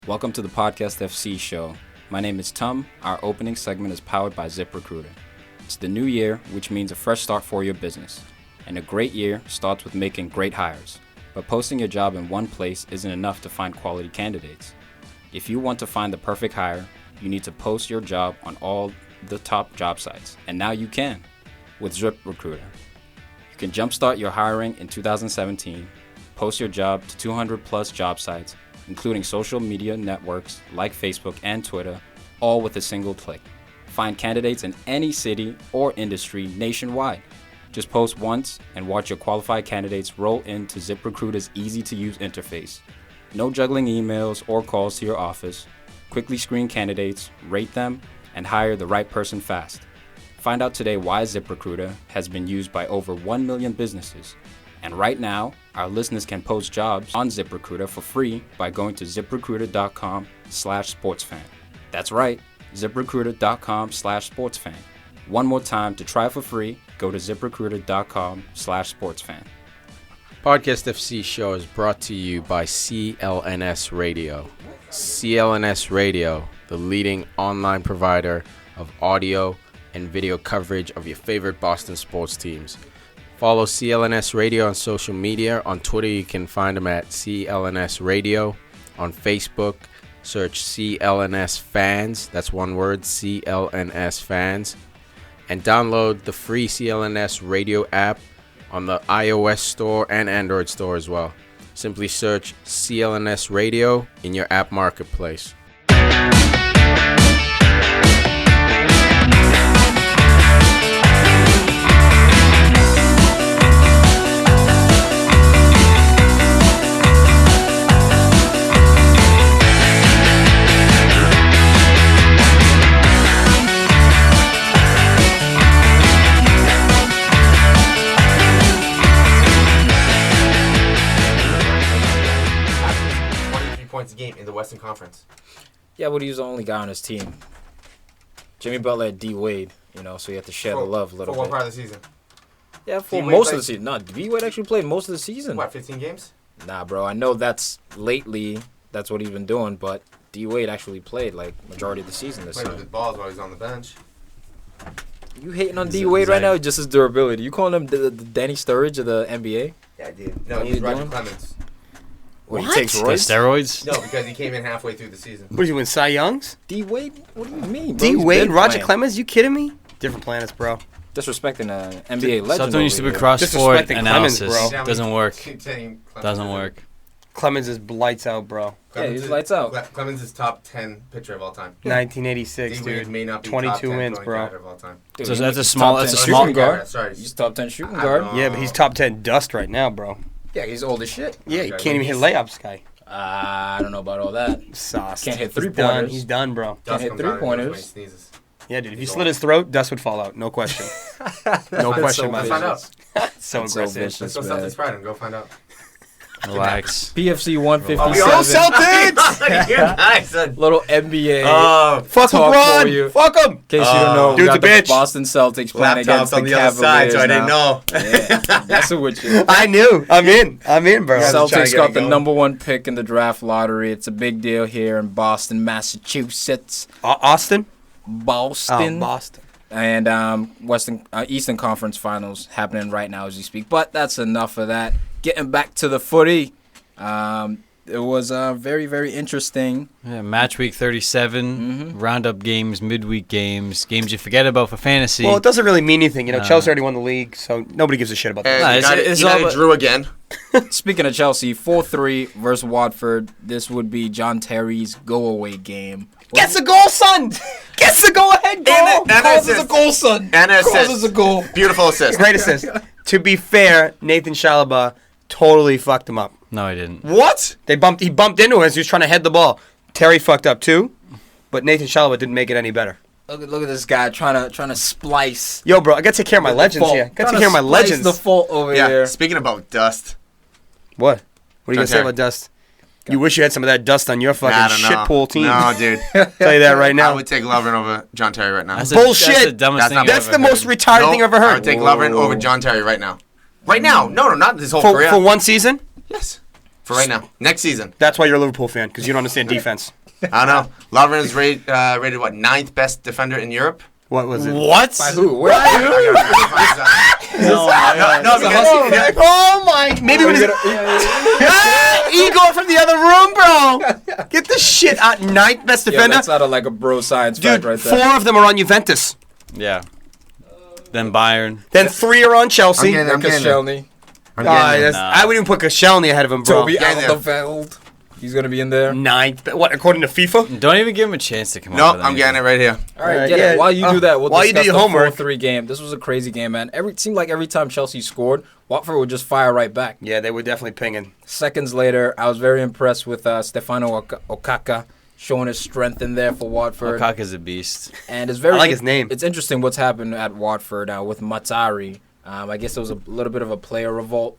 Welcome to the Podcast FC show. My name is Tum. Our opening segment is powered by ZipRecruiter. It's the new year, which means a fresh start for your business. And a great year starts with making great hires. But posting your job in one place isn't enough to find quality candidates. If you want to find the perfect hire, you need to post your job on all the top job sites. And now you can with ZipRecruiter. You can jumpstart your hiring in 2017, post your job to 200 plus job sites, including social media networks like Facebook and Twitter, all with a single click. Find candidates in any city or industry nationwide. Just post once and watch your qualified candidates roll into ZipRecruiter's easy-to-use interface. No juggling emails or calls to your office. Quickly screen candidates, rate them, and hire the right person fast. Find out today why ZipRecruiter has been used by over 1 million businesses. And right now, our listeners can post jobs on ZipRecruiter for free by going to ziprecruiter.com/sportsfan. That's right, ziprecruiter.com/sportsfan. One more time, to try for free, go to ziprecruiter.com/sportsfan. Podcast FC show is brought to you by CLNS Radio. CLNS Radio, the leading online provider of audio and video coverage of your favorite Boston sports teams. Follow CLNS Radio on social media. On Twitter, you can find them at CLNS Radio. On Facebook, search CLNS Fans. That's one word, CLNS Fans. And download the free CLNS Radio app on the iOS store and Android store as well. Simply search CLNS Radio in your app marketplace. Points a game in the Western Conference. Yeah, but he was the only guy on his team. Jimmy Butler had D Wade, so you have to share the love a little bit. For what part of the season? Yeah, for most of the season. No, D Wade actually played most of the season. What, 15 games? Nah, bro. I know that's lately, that's what he's been doing, but D Wade actually played like majority of the season this Played year. with the balls while he's on the bench. You hating on D Wade right now? Just his durability. You calling him the Danny Sturridge of the NBA? Yeah, I did. No, he's Roger Clemens. What? He takes steroids? No, because he came in halfway through the season. What, you win Cy Youngs? D Wade? What do you mean, bro? D Wade, Roger Clemens? You kidding me? Different planets, bro. Disrespecting an NBA legend. Something used to be cross-sport analysis. Bro. Doesn't work. Doesn't work. Clemens is lights out, bro. He's lights out. Clemens is top 10 pitcher of all time. 1986, D Wade dude. may not be 22 top 10, wins, 25 bro. of all time. Dude, So that's a he's small. top That's a 10 small shooting guard. Sorry. He's top 10 shooting guard. Yeah, but he's top 10 dust right now, bro. Yeah, he's old as shit. Yeah, you can't even hit layups, guy. I don't know about all that. Sauce. Can't hit He's done. three-pointers. He's done, bro. Dust hit comes out of his nose when he three-pointers. sneezes. Yeah, dude. If you slit his throat, dust would fall out. No question. No question, Let's my find out. So That's so aggressive. vicious. Let's go Celtics Pride and go find out. Relax. PFC 157. Go Celtics! You guys are... Little NBA. Fuck talk for you. LeBron! Fuck him! In case you don't know, we dude's got a the bitch. Boston Celtics playing against on the the other side, Cavaliers so I didn't now. know. Yeah, messing with you. I knew. I'm in, bro. Celtics got the number one pick in the draft lottery. It's a big deal here in Boston, Massachusetts. Austin? Boston. Boston. And Eastern Conference Finals happening right now as we speak. But that's enough of that. Getting back to the footy. It was very, very interesting. Yeah, match week 37, roundup games, midweek games, games you forget about for fantasy. Well, it doesn't really mean anything. Chelsea already won the league, so nobody gives a shit about that. United drew again. Speaking of Chelsea, 4-3 versus Watford. This would be John Terry's go-away game. Gets a goal, son! Gets a go-ahead goal! Causes a goal, son! And an Causes a assist. goal. Beautiful assist. Great assist. To be fair, Nathan Chalobah totally fucked him up. No, I didn't. What? He bumped into him as he was trying to head the ball. Terry fucked up too, but Nathan Chalobah didn't make it any better. Look at this guy trying to splice. Yo, bro, I gotta take care of my legends here. Gotta take care of my legends. The fault over here. Speaking about dust. What? What are you gonna John say Terry. about dust? You wish you had some of that dust on your fucking shit pool team. No, dude. Tell you that right now. I would take Lovren over John Terry right now. Bullshit. That's the dumbest thing I've That's ever the most heard. retarded thing I've ever I heard. would take Lovren over John Terry right now. Right now. No, not his whole For career. one season? Yes. for right now. Next season. That's why you're a Liverpool fan, because you don't understand defense. I don't know. Lovren is rated what, 9th best defender in Europe? What was it? What? By who? Where? No, because Oh my! Maybe when Igor from the other room, bro. Get the shit out. 9th best Yeah, defender. that's not like a bro science Dude, fact right there. 4 of them are on Juventus. Yeah. Then Bayern. Then 3 are on Chelsea. I'm getting there. Koscielny, I would even put Koscielny ahead of him, bro. Toby Getting there. Alderweireld. He's gonna be in there. 9th. What, according to FIFA? Don't even give him a chance to come Nope, up with I'm getting it right here. All right, Right, get yeah. it. While you do that, we'll While you discuss do your the homework. 4-3 game. This was a crazy game, man. It seemed like every time Chelsea scored, Watford would just fire right back. Yeah, they were definitely pinging. Seconds later, I was very impressed with Stefano Okaka showing his strength in there for Watford. Okaka's a beast. And it's very I like his name. It's interesting what's happened at Watford now with Matsari. I guess there was a little bit of a player revolt.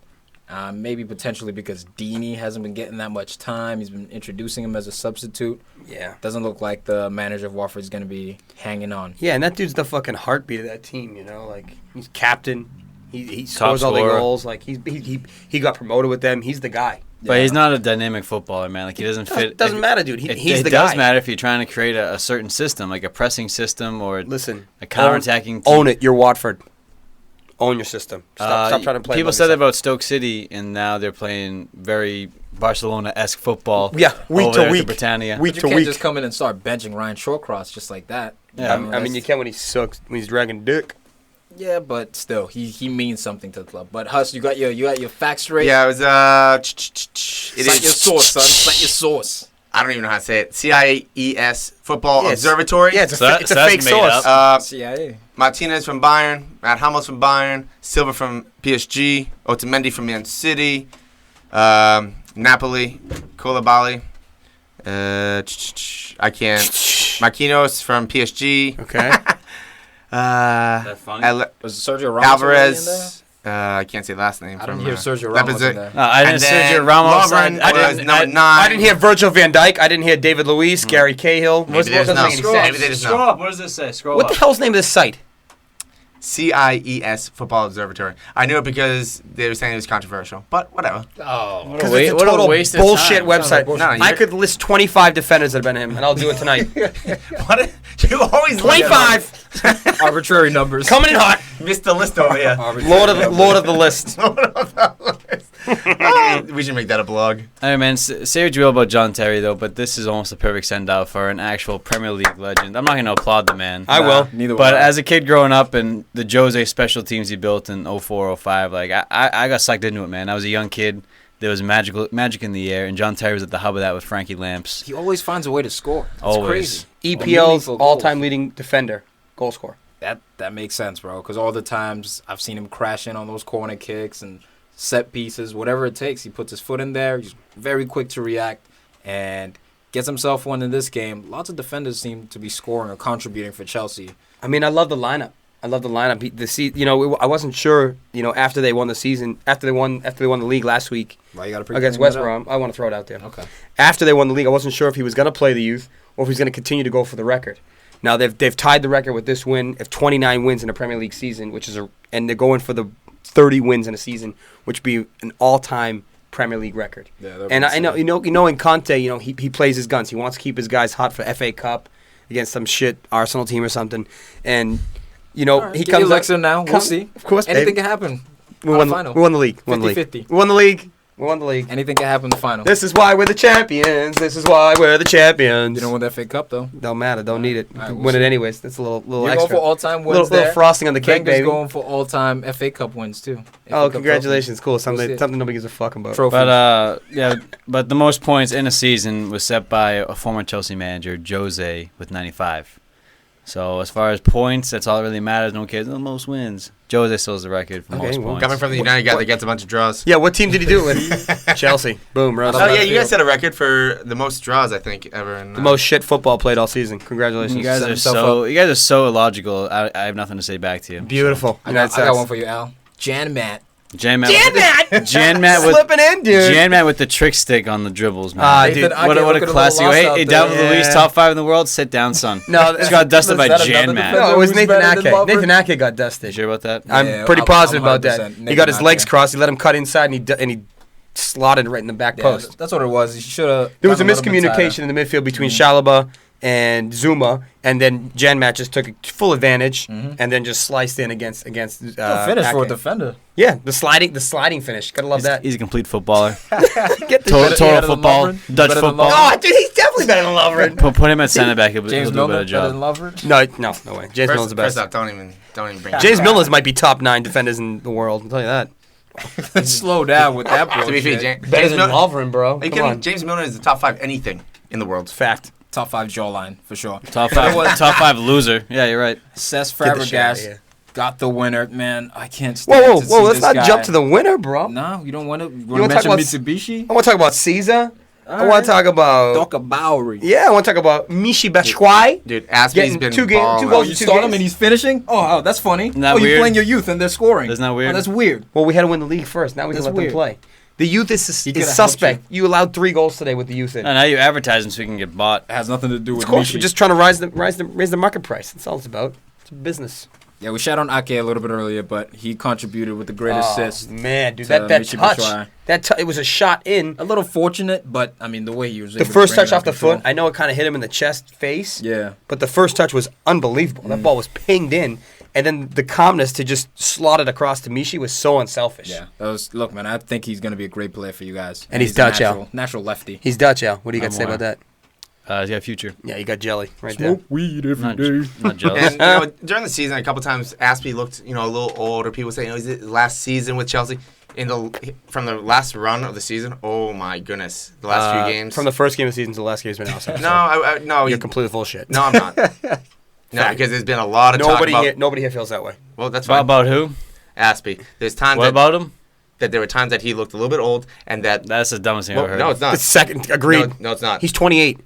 Maybe potentially because Deeney hasn't been getting that much time. He's been introducing him as a substitute. Yeah. Doesn't look like the manager of Watford is going to be hanging on. Yeah, and that dude's the fucking heartbeat of that team, you know? Like, he's captain. He Top scores all the scorer. goals. Like, he got promoted with them. He's the guy. But he's not a dynamic footballer, man. Like, he doesn't fit. It doesn't matter, dude. He's it the does guy. matter if you're trying to create a certain system, like a pressing system or Listen. a counterattacking team. Own it. You're Watford. Own your system. Stop trying to play. People above said that yourself. about Stoke City, and now they're playing very Barcelona-esque football. Yeah, week over to there at week. the Britannia. Week You to can't week. just come in and start benching Ryan Shawcross just like that. Yeah. I mean, you can when he sucks, when he's dragging dick. Yeah, but still, he means something to the club. But Huss, you got your facts straight. Yeah, it was it Cite your is. source, son. Cite your source. I don't even know how to say it. CIES Football Yes. Observatory. Yeah, it's So a that's fake made source. up. CIA. Martinez from Bayern, Matt Hummels from Bayern, Silva from PSG, Otamendi from Man City, Napoli, Koulibaly. I can't. Marquinhos from PSG. Okay. That's funny. Was Sergio Ramos already in there? Alvarez. I can't say last name. I didn't from, hear Sergio Ramos in there. No, I didn't. And then Sergio Ramos. Lovren I was didn't. number 9. I didn't hear Virgil van Dijk. I didn't hear David Luiz, Gary Cahill. Maybe they just know. Maybe they just know. up. What does this say? Scroll What the hell's the name of this site? CIES Football Observatory. I knew it because they were saying it was controversial, but whatever. Oh. What a, Because wa- it's a what total a waste bullshit of time. website. bullshit. No, I you're- could list 25 defenders that have been him, and I'll do it tonight. What? You always look at 25! Arbitrary numbers. Coming in hot. Missed the list over here. Lord of the list. We should make that a blog. All right, man. Say what you will about John Terry, though, but this is almost a perfect send-out for an actual Premier League legend. I'm not going to applaud the man. I will. Neither But will I. as a kid growing up and the Jose special teams he built in 04, 05, like I got sucked into it, man. I was a young kid. There was magic in the air, and John Terry was at the hub of that with Frankie Lamps. He always finds a way to score. It's Always. crazy. EPL's Meaningful goals. all-time leading defender, goal scorer. That makes sense, bro. Because all the times I've seen him crash in on those corner kicks and set pieces, whatever it takes, he puts his foot in there. He's very quick to react and gets himself one in this game. Lots of defenders seem to be scoring or contributing for Chelsea. I mean, I love the lineup. I wasn't sure, after they won the season, after they won the league last week Why you got to against West Brom. I want to throw it out there. Okay. After they won the league, I wasn't sure if he was going to play the youth or if he's going to continue to go for the record. Now they've tied the record with this win of 29 wins in a Premier League season, and they're going for the 30 wins in a season, which would be an all-time Premier League record. Yeah, And I know, in Conte, he plays his guns. He wants to keep his guys hot for FA Cup against some shit Arsenal team or something, and he Give comes you up. Alexa now. We'll see. Of course, Anything baby. can happen. We won the league. 50-50. We won the league. We won the league. Anything can happen in the final. This is why we're the champions. This is why we're the champions. You don't win the FA Cup, though. Don't matter. Don't need it. All right, we'll Win it see. anyways. That's a little You're extra. going for all-time wins little there. frosting on the cake, Wenger's baby. going for all-time FA Cup wins, too. FA Oh, Cup congratulations! Cool. We'll see Something it. nobody gives a fuck about. Trophies. But the most points in a season was set by a former Chelsea manager, Jose, with 95. So as far as points, that's all that really matters. No one cares. The most wins. Jose still has the record for Okay, most well, points. Coming from the United guy that gets a bunch of draws. Yeah, what team did he do it with? Chelsea. Boom, Russ. Oh, How yeah, that you guys feel? set a record for the most draws, I think, ever. In, The most shit football played all season. Congratulations. You guys Set are himself you guys are so illogical. I have nothing to say back to you. Beautiful. I got one for you, Al. Jan Matt. Jan Matt with Slipping in, dude. Jan Matt with the trick stick on the dribbles, man. Ah, Nathan dude. Ake What looking a little classic. lost Hey, out hey there. David Luiz, Yeah. top 5 in the world. Sit down, son. No, Just got dusted by Is that Jan another Matt. defender? No, it was Who's Nathan better than Ake. Lovren? Nathan Ake got You dusted. sure about that? I'm Yeah, pretty I'm positive about that. 100% He got his Nathan legs Ake. crossed. He let him cut inside, and he slotted right in the back post. That's what it was. He should have. There was a miscommunication in the midfield between Chalobah and Zuma, and then Janmat just took full advantage and then just sliced in against finish for Ake. a defender. Yeah, the sliding finish. Gotta love that. He's a complete footballer. Get the Total football, Dutch football. Oh, dude, he's definitely better than Lovren. Put him at center back. He'll do James a Milner better job. better than Lovren. No way. James Milner's the best. First off, don't even bring James Milner's might be top 9 defenders in the world. I'll tell you that. Slow down with that bullshit. To be fair, James Milner. Lovren, bro. Are you Come kidding? on. James Milner is the top 5 anything in the world. Fact. Top 5 jawline for sure. Top 5 loser. Yeah, you're right. Cesc Get the shit out of Fabregas here. got the winner. Man, I can't stand to see Let's this not guy. jump to the winner, bro. No, you don't want to. You wanna want talk to mention about Mitsubishi? I want to talk about Caesar. I want to talk about... Doka Bowery. Yeah, I want to talk about Michi Batshuayi. Dude, Aspie's Getting been two balling. goals. You Two start games. him and he's finishing? Oh, that's funny. that Oh, you're weird? playing your youth and they're scoring. Isn't that weird? Oh, that's weird. Well, we had to win the league first. Now we can That's let weird. them play. The youth is could've helped suspect. You allowed 3 goals today with the youth in. And now you advertise him so he can get bought. It has nothing to do with Of course, Michi. we're just trying to raise the market price. That's all it's about. It's a business. Yeah, we shot on Ake a little bit earlier, but he contributed with the great assist. Man, dude, to that Michy touch. Batshuayi. It was a shot in. A little fortunate, but I mean the way he was. The able to first bring touch it off the under control. foot, I know it kind of hit him in the chest, face. Yeah. But the first touch was unbelievable. That ball was pinged in, and then the calmness to just slot it across to Michi was so unselfish. Yeah, that was. Look, man, I think he's gonna be a great player for you guys. And he's Dutch, natural, natural lefty. He's Dutch, Al. What do you got to I'm say aware. about that? He's got a future. Yeah, you got jelly right there. weed Not jealous. And during the season, a couple times, Aspie looked a little old, or people saying, "Oh, is it last season with Chelsea?" From the last run of the season, oh my goodness, the last few games. From the first game of the season to the last game has been outside. no, no, You're completely full of shit. no, I'm not. No, because there's been a lot of talk about. Nobody here feels that way. Well, that's fine. About who? Aspie. There's times What about him? that there were times that he looked a little bit old, and that. That's the dumbest thing I've Well, ever no, heard. it's not. It's second. Agreed. No, it's not. He's 28.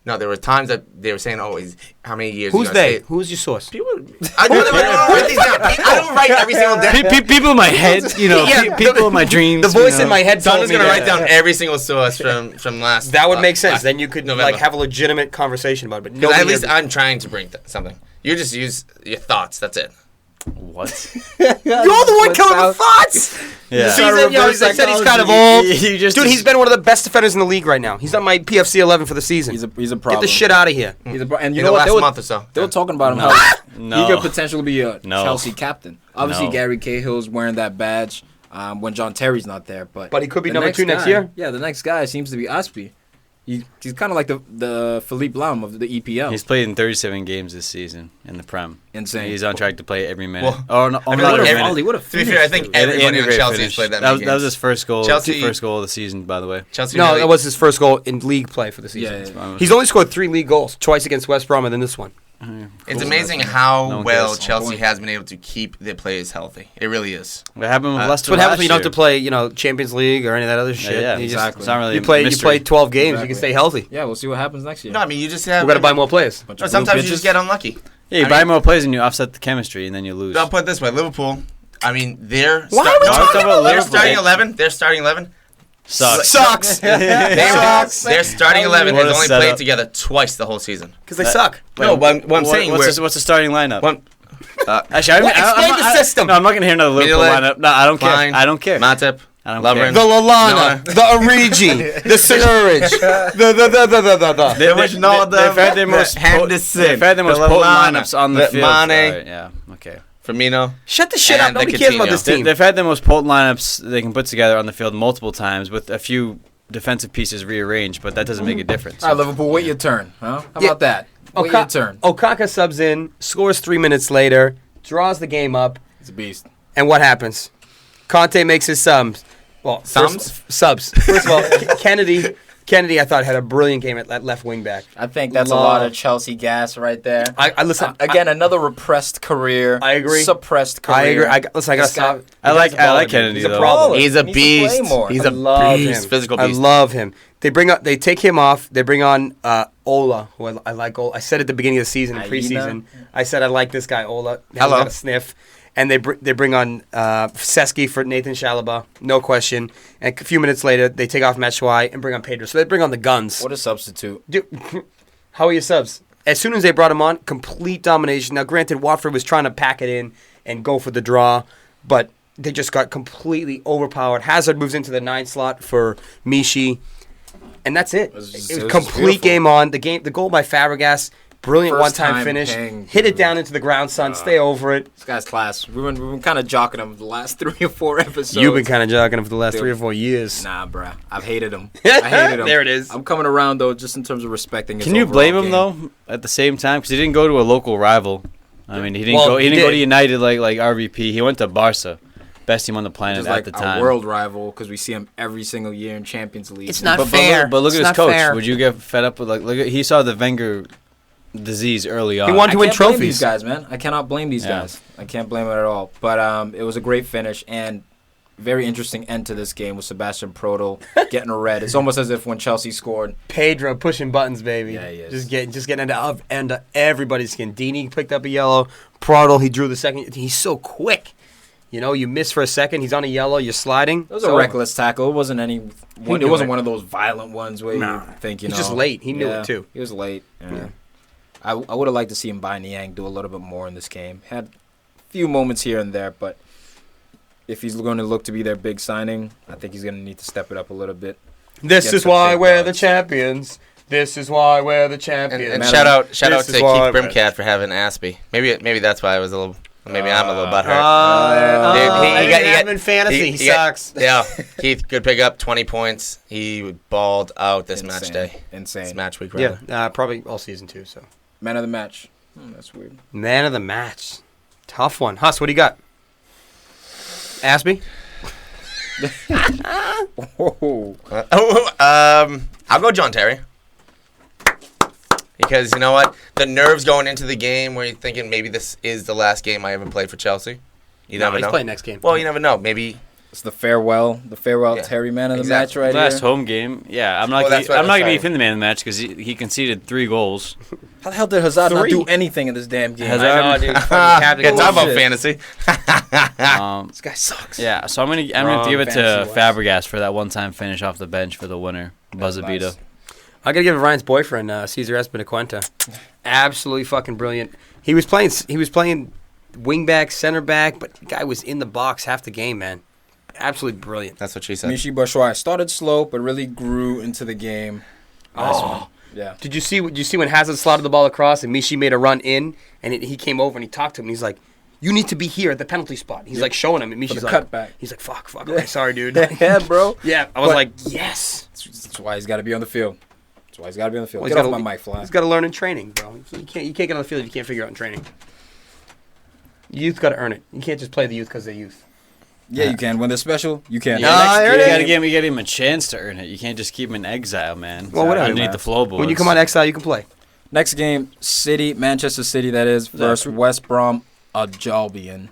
No, there were times that they were saying, "Oh, how many years?" Who's you gonna they? stay? Who's your source? I don't write these down. I don't write every single day. People in my head, Yeah, people in my dreams. The voice in my head told Someone's me gonna that. write down every single source from last. That would make sense. last Then you could November. have a legitimate conversation about it. But 'Cause nobody at least here- I'm trying to bring something. You just use your thoughts. That's it. What? You're the one coming with thoughts. Yeah. Season, they said he's kind of old. You just Dude, he's been one of the best defenders in the league right now. He's on my PFC 11 for the season. He's a Get problem. the shit out of here. He's a and you In know the what? last They were, month or so. they were talking about him No. how No. he could potentially be a No. Chelsea captain. Obviously, No. Gary Cahill's wearing that badge when John Terry's not there, but But he could be the number 2 next guy- year. Yeah, the next guy seems to be Aspie. He's kind of like the Philippe Lahm of the EPL. He's played in 37 games this season in the Prem. Insane. He's on track to play every minute. Well, oh, no, I mean, not what every if- minute. Ollie, what a To be fair, finish, I think dude. everybody And a on great Chelsea has finish. played that That many was games. his first goal. Chelsea- First goal of the season, by the way. Chelsea. No, really- that was his first goal in league play for the season. Yeah, yeah. He's only scored 3 league goals, twice against West Brom and then this one. It's amazing how No one well cares. Chelsea has been able to keep their players healthy. It really is. What happened with That's Leicester That's what happens last when you don't have year? to play, Champions League or any of that other shit. Yeah, You just- exactly. It's not really You a play mystery. 12 games, you Exactly. can stay healthy. Yeah, we'll see what happens next year. No, I mean you just have. We've got to buy more players. Bunch Or of sometimes blue you just bitches. get unlucky. Yeah, you I buy mean- more players and you offset the chemistry, and then you lose. I'll put it this way: Liverpool. I mean, they're Why are we talking about their Liverpool? starting 11. Their starting 11. Sucks. Sucks. Their starting 11 What has a only setup. played together twice the whole season. Because they suck. No, but what I'm saying, what's the starting lineup? what, Actually, What? Explain the system. No, I'm not gonna hear another Liverpool Midlet, lineup. No, I don't care. Fine, I don't care. Matip, I don't Lovren. The Lallana, No. the Origi, the Sinurich, the. There was no They've had their most Henderson, They've had their most the potent Lallana, lineups on the the field. Mane. All right, yeah, okay. Firmino. Shut the shit up. And the Nobody cares about Coutinho. this team. They've had the most potent lineups they can put together on the field multiple times with a few defensive pieces rearranged, but that doesn't make a difference. All right, Liverpool, wait your turn. Huh? How Yeah. about that? Wait your turn. Okaka subs in, scores 3 minutes later, draws the game up, It's a beast. and what happens? Conte makes his subs. Well, Sums? Subs. First of all, Kennedy, I thought had a brilliant game at left wing back. I think that's a lot of Chelsea gas right there. I listen. Again, another repressed career. I agree. Suppressed career. I agree. Listen, I got to This guy- stop. I like Kennedy He's a though. problem. He's a He needs to play beast. more. He's I a love beast. him. Physical I beast. love him. They take him off. They bring on Ola, who I like. Ola. I said at the beginning of the season, in Aina. preseason, I said I like this guy Ola. Hello. Got a sniff. And they bring on Seski for Nathan Chalobah, no question. And a few minutes later, they take off Batshuayi and bring on Pedro. So they bring on the guns. What a substitute. Dude, how are your subs? As soon as they brought him on, complete domination. Now, granted, Watford was trying to pack it in and go for the draw, but they just got completely overpowered. Hazard moves into the 9 slot for Mishi, and that's it. It was complete beautiful. game on. The goal by Fabregas, brilliant First one-time time finish. ping, Hit it dude. down into the ground, son. Stay over it. This guy's class. We've been kind of jocking him the last 3 or 4 episodes. You've been kind of jogging him for the last Dude. 3 or 4 years. Nah, bruh. I've hated him. I hated him. There it is. I'm coming around, though, just in terms of respecting his Can you overall blame him game. though? At the same time, because he didn't go to a local rival. I mean, he didn't Well, go. He he didn't go to did. United like RVP. He went to Barca, best team on the Which planet is at like the a time. world rival because we see him every single year in Champions League. It's not but, fair. But look It's at his not coach. fair. Would you get fed up with look at, he saw the Wenger disease early on. He wanted to win I can't blame trophies. these guys, man. I cannot blame these Yeah. guys. I can't blame them at all. But it was a great finish and very interesting end to this game with Sebastian Prödl getting a red. It's almost as if when Chelsea scored, Pedro pushing buttons, baby. Yeah, he is. Just getting into everybody's skin. Dini picked up a yellow. Prödl, he drew the second. He's so quick. You know, you miss for a second. He's on a yellow. You're sliding. it was a reckless tackle. It wasn't any. It knew wasn't it. one of those violent ones where Nah. you think He's just late. He knew it, too. He was late. Yeah. Yeah. I would have liked to see him by Niang do a little bit more in this game. Had a few moments here and there, but if he's going to look to be their big signing, I think he's going to need to step it up a little bit. This Get is some why big we're the dogs. champions. This is why we're the champions. And Man, shout out this to is Keith why- Brimcat for having Aspie. Maybe that's why I was a little. Maybe I'm a little butthurt. He got got- in fantasy. He got- sucks. Yeah, Keith, good pick up. 20 points. He balled out this match day. Insane. This match week, Yeah, rather. probably all season too. So, Man of the match. That's weird. man of the match, tough one. Huss, what do you got? Aspie. Whoa. I'll go John Terry. Because you know what? The nerves going into the game where you're thinking maybe this is the last game I ever play for Chelsea. You never he's know. playing next game. Well, you never know. Maybe. It's the farewell Yeah. Terry man of the Exactly. match right Last here. home game, yeah. I'm not. Well, that's what I'm not I'm gonna be saying. the man of the match because he conceded 3 goals. How the hell did Hazard not 3? do anything in this damn game? Hazard- I know, dude. Can't talk about Bullshit. fantasy. This guy sucks. Yeah, so I'm gonna Wrong give it to fantasy-wise. Fabregas for that one-time finish off the bench for the winner, buzzer Nice. beater. I gotta give it Ryan's boyfriend, Cesar Espinacuenta. Absolutely fucking brilliant. He was playing wing back, center back, but the guy was in the box half the game, man. Absolutely brilliant. That's what she said. Michy Batshuayi started slow, but really grew into the game. Nice one. Yeah. Did you see when Hazard slotted the ball across and Michi made a run in and he came over and he talked to him and he's like, "You need to be here at the penalty spot." He's like showing him and For Michi's the like, cutback. he's like, "Fuck, okay, sorry, dude." Yeah, bro. Yeah, I was But- like, "Yes." That's why he's got to be on the field. That's why he's got to be on the field. Well, Get he's off gotta- my mic, Fly. He's got to learn in training, bro. You can't get on the field if you can't figure out in training. Youth got to earn it. You can't just play the youth because they're youth. Yeah, you can. When they're special, you can. Yeah, next you game- gotta give him a chance to earn it. You can't just keep him in exile, man. Well, whatever, Underneath man. the floorboards. When you come on exile, you can play. Next game, Manchester City, that is, versus West Brom Albion.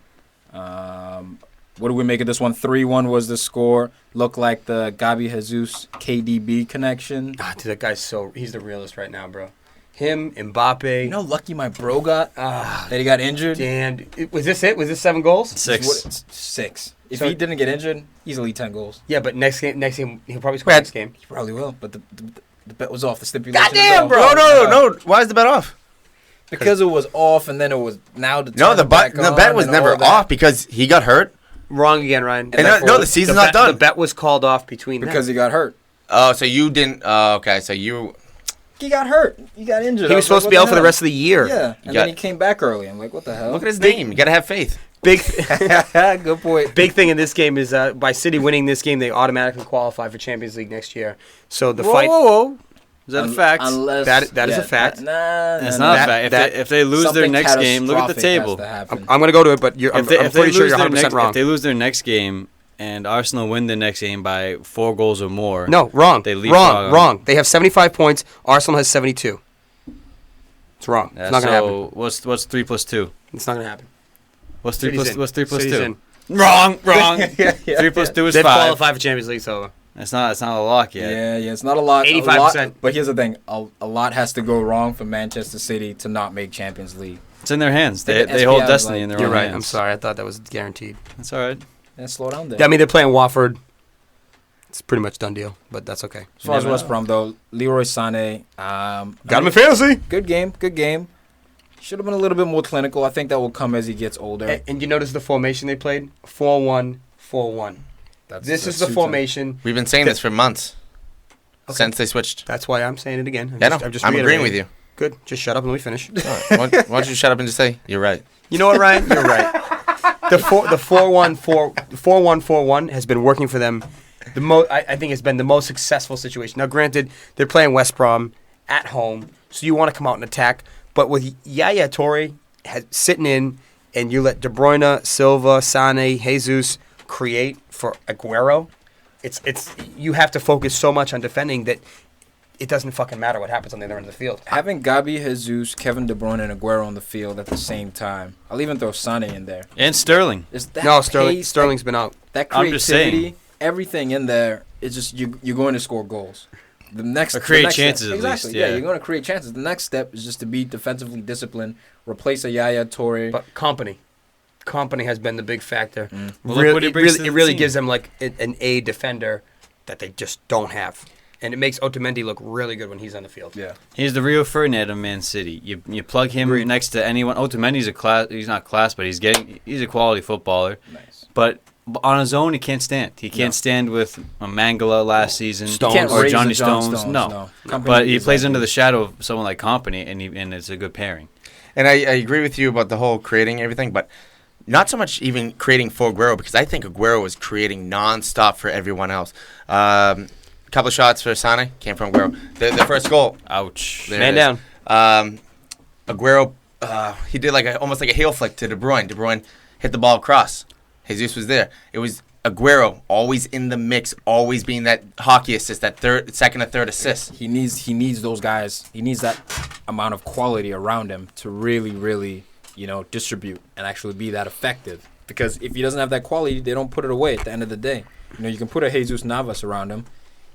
What do we make of this one? 3-1 was the score. Looked like the Gabi Jesus KDB connection. Ah, dude, that guy's he's the realest right now, bro. Him, Mbappe. You know how lucky my bro got that he got injured? Damn. Was this it? Was this 7 goals? 6. It's 6. If So- he didn't get injured, easily 10 goals. Yeah, but next game he'll probably score next game. He probably will, but the bet was off. The stipulation Goddamn, is bro. off. No. Why is the bet off? Because it was off, and then it was now to No, turn the it back bet on was and never all that. off because he got hurt. Wrong again, Ryan. And no, the season's not The done. bet was called off between Because them. he got hurt. Oh, so you didn't. Okay, so you. He got hurt. He got injured. He was supposed to be out for the rest of the year. Yeah, and got- then he came back early. I'm like, what the hell? Look at his name. You gotta have faith. Big, Good point. big thing in this game is by City winning this game, they automatically qualify for Champions League next year. So the fight. Whoa. Is that a fact? Unless That is a fact. Nah, It's nah, not nah. a fact. that- If they lose their Something next game, look at the catastrophic has table. to happen. I'm going to go to it, but I'm If they pretty sure lose you're their 100% next, wrong. if they lose their next game and Arsenal win the next game by 4 goals or more, No, wrong. They leapfrog 'em. Wrong. They have 75 points. Arsenal has 72. It's wrong. Yeah, It's not going to happen. What's 3 plus 2? It's not going to happen. What's 3 City's plus in. What's 3 plus City's 2? in. Wrong. 3 Yeah, plus 2 is They've 5. qualified for Champions League, so It's not a lock yet. Yeah, it's not a lot. 85%. But here's the thing: a lot has to go wrong for Manchester City to not make Champions League. It's in their hands. Think They SPI hold is destiny like- in their you're own right. hands. I'm sorry. I thought that was guaranteed. That's all right. Yeah, slow down there. I mean, they're playing Watford. It's pretty much done deal, but that's okay. As far as Never West know. Brom though, Leroy Sané, Got him in fantasy. Good game. Should have been a little bit more clinical. I think that will come as he gets older. And you notice the formation they played? 4-1-4-1. This is the formation. We've been saying this for months. Okay. Since they switched. That's why I'm saying it again. I'm agreeing with you. Good. Just shut up and let me finish. Why don't you shut up and just say, you're right. You know what, Ryan? You're right. The 4-1-4-1 has been working for them. I think it's been the most successful situation. Now, granted, they're playing West Brom at home, so you want to come out and attack. But with Yaya Toure sitting in, and you let De Bruyne, Silva, Sane, Jesus create for Aguero, it's you have to focus so much on defending that it doesn't fucking matter what happens on the other end of the field. Having Gabi, Jesus, Kevin De Bruyne, and Aguero on the field at the same time. I'll even throw Sane in there. And Sterling. Sterling's been out. That I'm just creativity, saying. everything in there, it's just you're going to score goals. Create chances step, at exactly, least. Yeah, you're going to create chances. The next step is just to be defensively disciplined, replace a Yaya Toure. But Company has been the big factor. Well, look what he brings to It the really team. gives them like an A defender that they just don't have. And it makes Otamendi look really good when he's on the field. Yeah. He's the Rio Ferdinand of Man City. You plug him next to anyone. Otamendi's a class. He's not class, but he's a quality footballer. Nice. But on his own, he can't stand. He can't stand with Mangala last season Stones. or raise Johnny a John Stones. Stones, No. no. Company But he is plays like under that. the shadow of someone like Company, and it's a good pairing. And I agree with you about the whole creating everything, but not so much even creating for Aguero, because I think Aguero was creating nonstop for everyone else. Couple of shots for Sane came from Aguero. The first goal. Ouch. There Man it is. down. Aguero, he did almost like a heel flick to De Bruyne. De Bruyne hit the ball across. Jesus was there. It was Aguero always in the mix, always being that hockey assist, that second or third assist. He needs those guys. He needs that amount of quality around him to really, really, distribute and actually be that effective. Because if he doesn't have that quality, they don't put it away at the end of the day. You can put a Jesus Navas around him.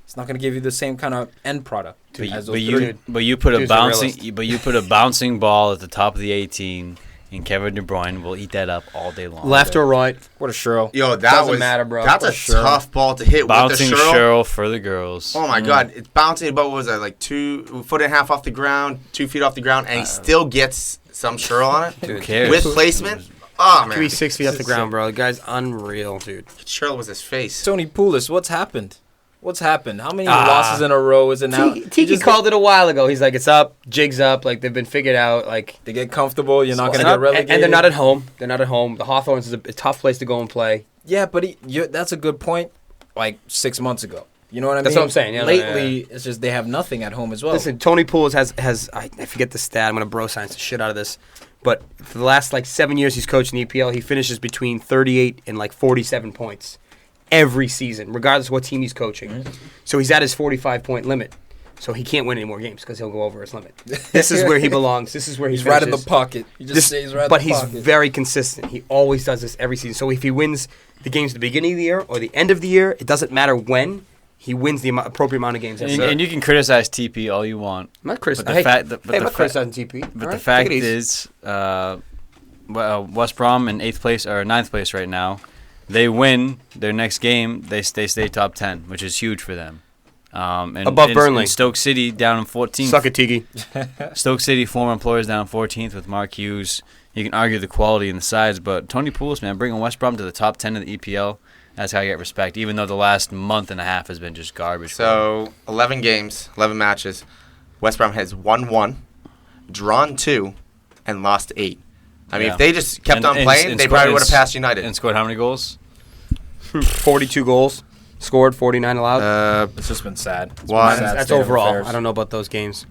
It's not going to give you the same kind of end product as those three. But you put a Dude's a bouncing ball at the top of the 18, and Kevin De Bruyne will eat that up all day long. Left or right? What a Sherrill. Yo, that Doesn't matter, bro. That's a tough ball to hit Bouncing with the Sherrill. Cheryl for the girls. Oh my God, it's bouncing about, what was that, like 2.5 feet off the ground, 2 feet off the ground, and he still gets some Sherrill on it. Who cares? With placement. Oh man, Could be 6 feet off the ground, bro. The guy's unreal, dude. Sherrill was his face. Tony Poulis, what's happened? What's happened? How many losses in a row is it now? Tiki called it a while ago. He's like, it's up, jig's up, like they've been figured out. Like They get comfortable. You're not going to and get relegated. and they're not at home. They're not at home. The Hawthorns is a tough place to go and play. Yeah, but that's a good point. Like 6 months ago. You know what I mean? That's what I'm saying. Yeah, Lately, it's just they have nothing at home as well. Listen, Tony Poulis has I forget the stat. I'm gonna bro science the shit out of this. But for the last 7 years he's coached in the EPL, he finishes between 38 and 47 points every season, regardless of what team he's coaching. Mm-hmm. So he's at his 45-point limit. So he can't win any more games because he'll go over his limit. This is where he belongs. This is where he's right in the pocket. He just stays right in the but pocket. he's very consistent. He always does this every season. So if he wins the games at the beginning of the year or the end of the year, it doesn't matter when. He wins the appropropriate amount of games. And you can criticize TP all you want. I'm not criticizing. I'm not criticizing TP. But the fact is, West Brom in 8th place or 9th place right now. They win their next game, they stay top 10, which is huge for them. Above Burnley. And Stoke City down in 14th. Suck it, Tiki. Stoke City, former employers, down in 14th with Mark Hughes. You can argue the quality and the size, but Tony Poulis, man, bringing West Brom to the top 10 of the EPL, that's how you get respect, even though the last month and a half has been just garbage. So, 11 games, 11 matches. West Brom has won 1, drawn 2, and lost 8. I mean, if they just kept on playing, they probably would have passed United. And scored how many goals? 42 goals. Scored, 49 allowed. It's just been sad. That's overall. I don't know about those games.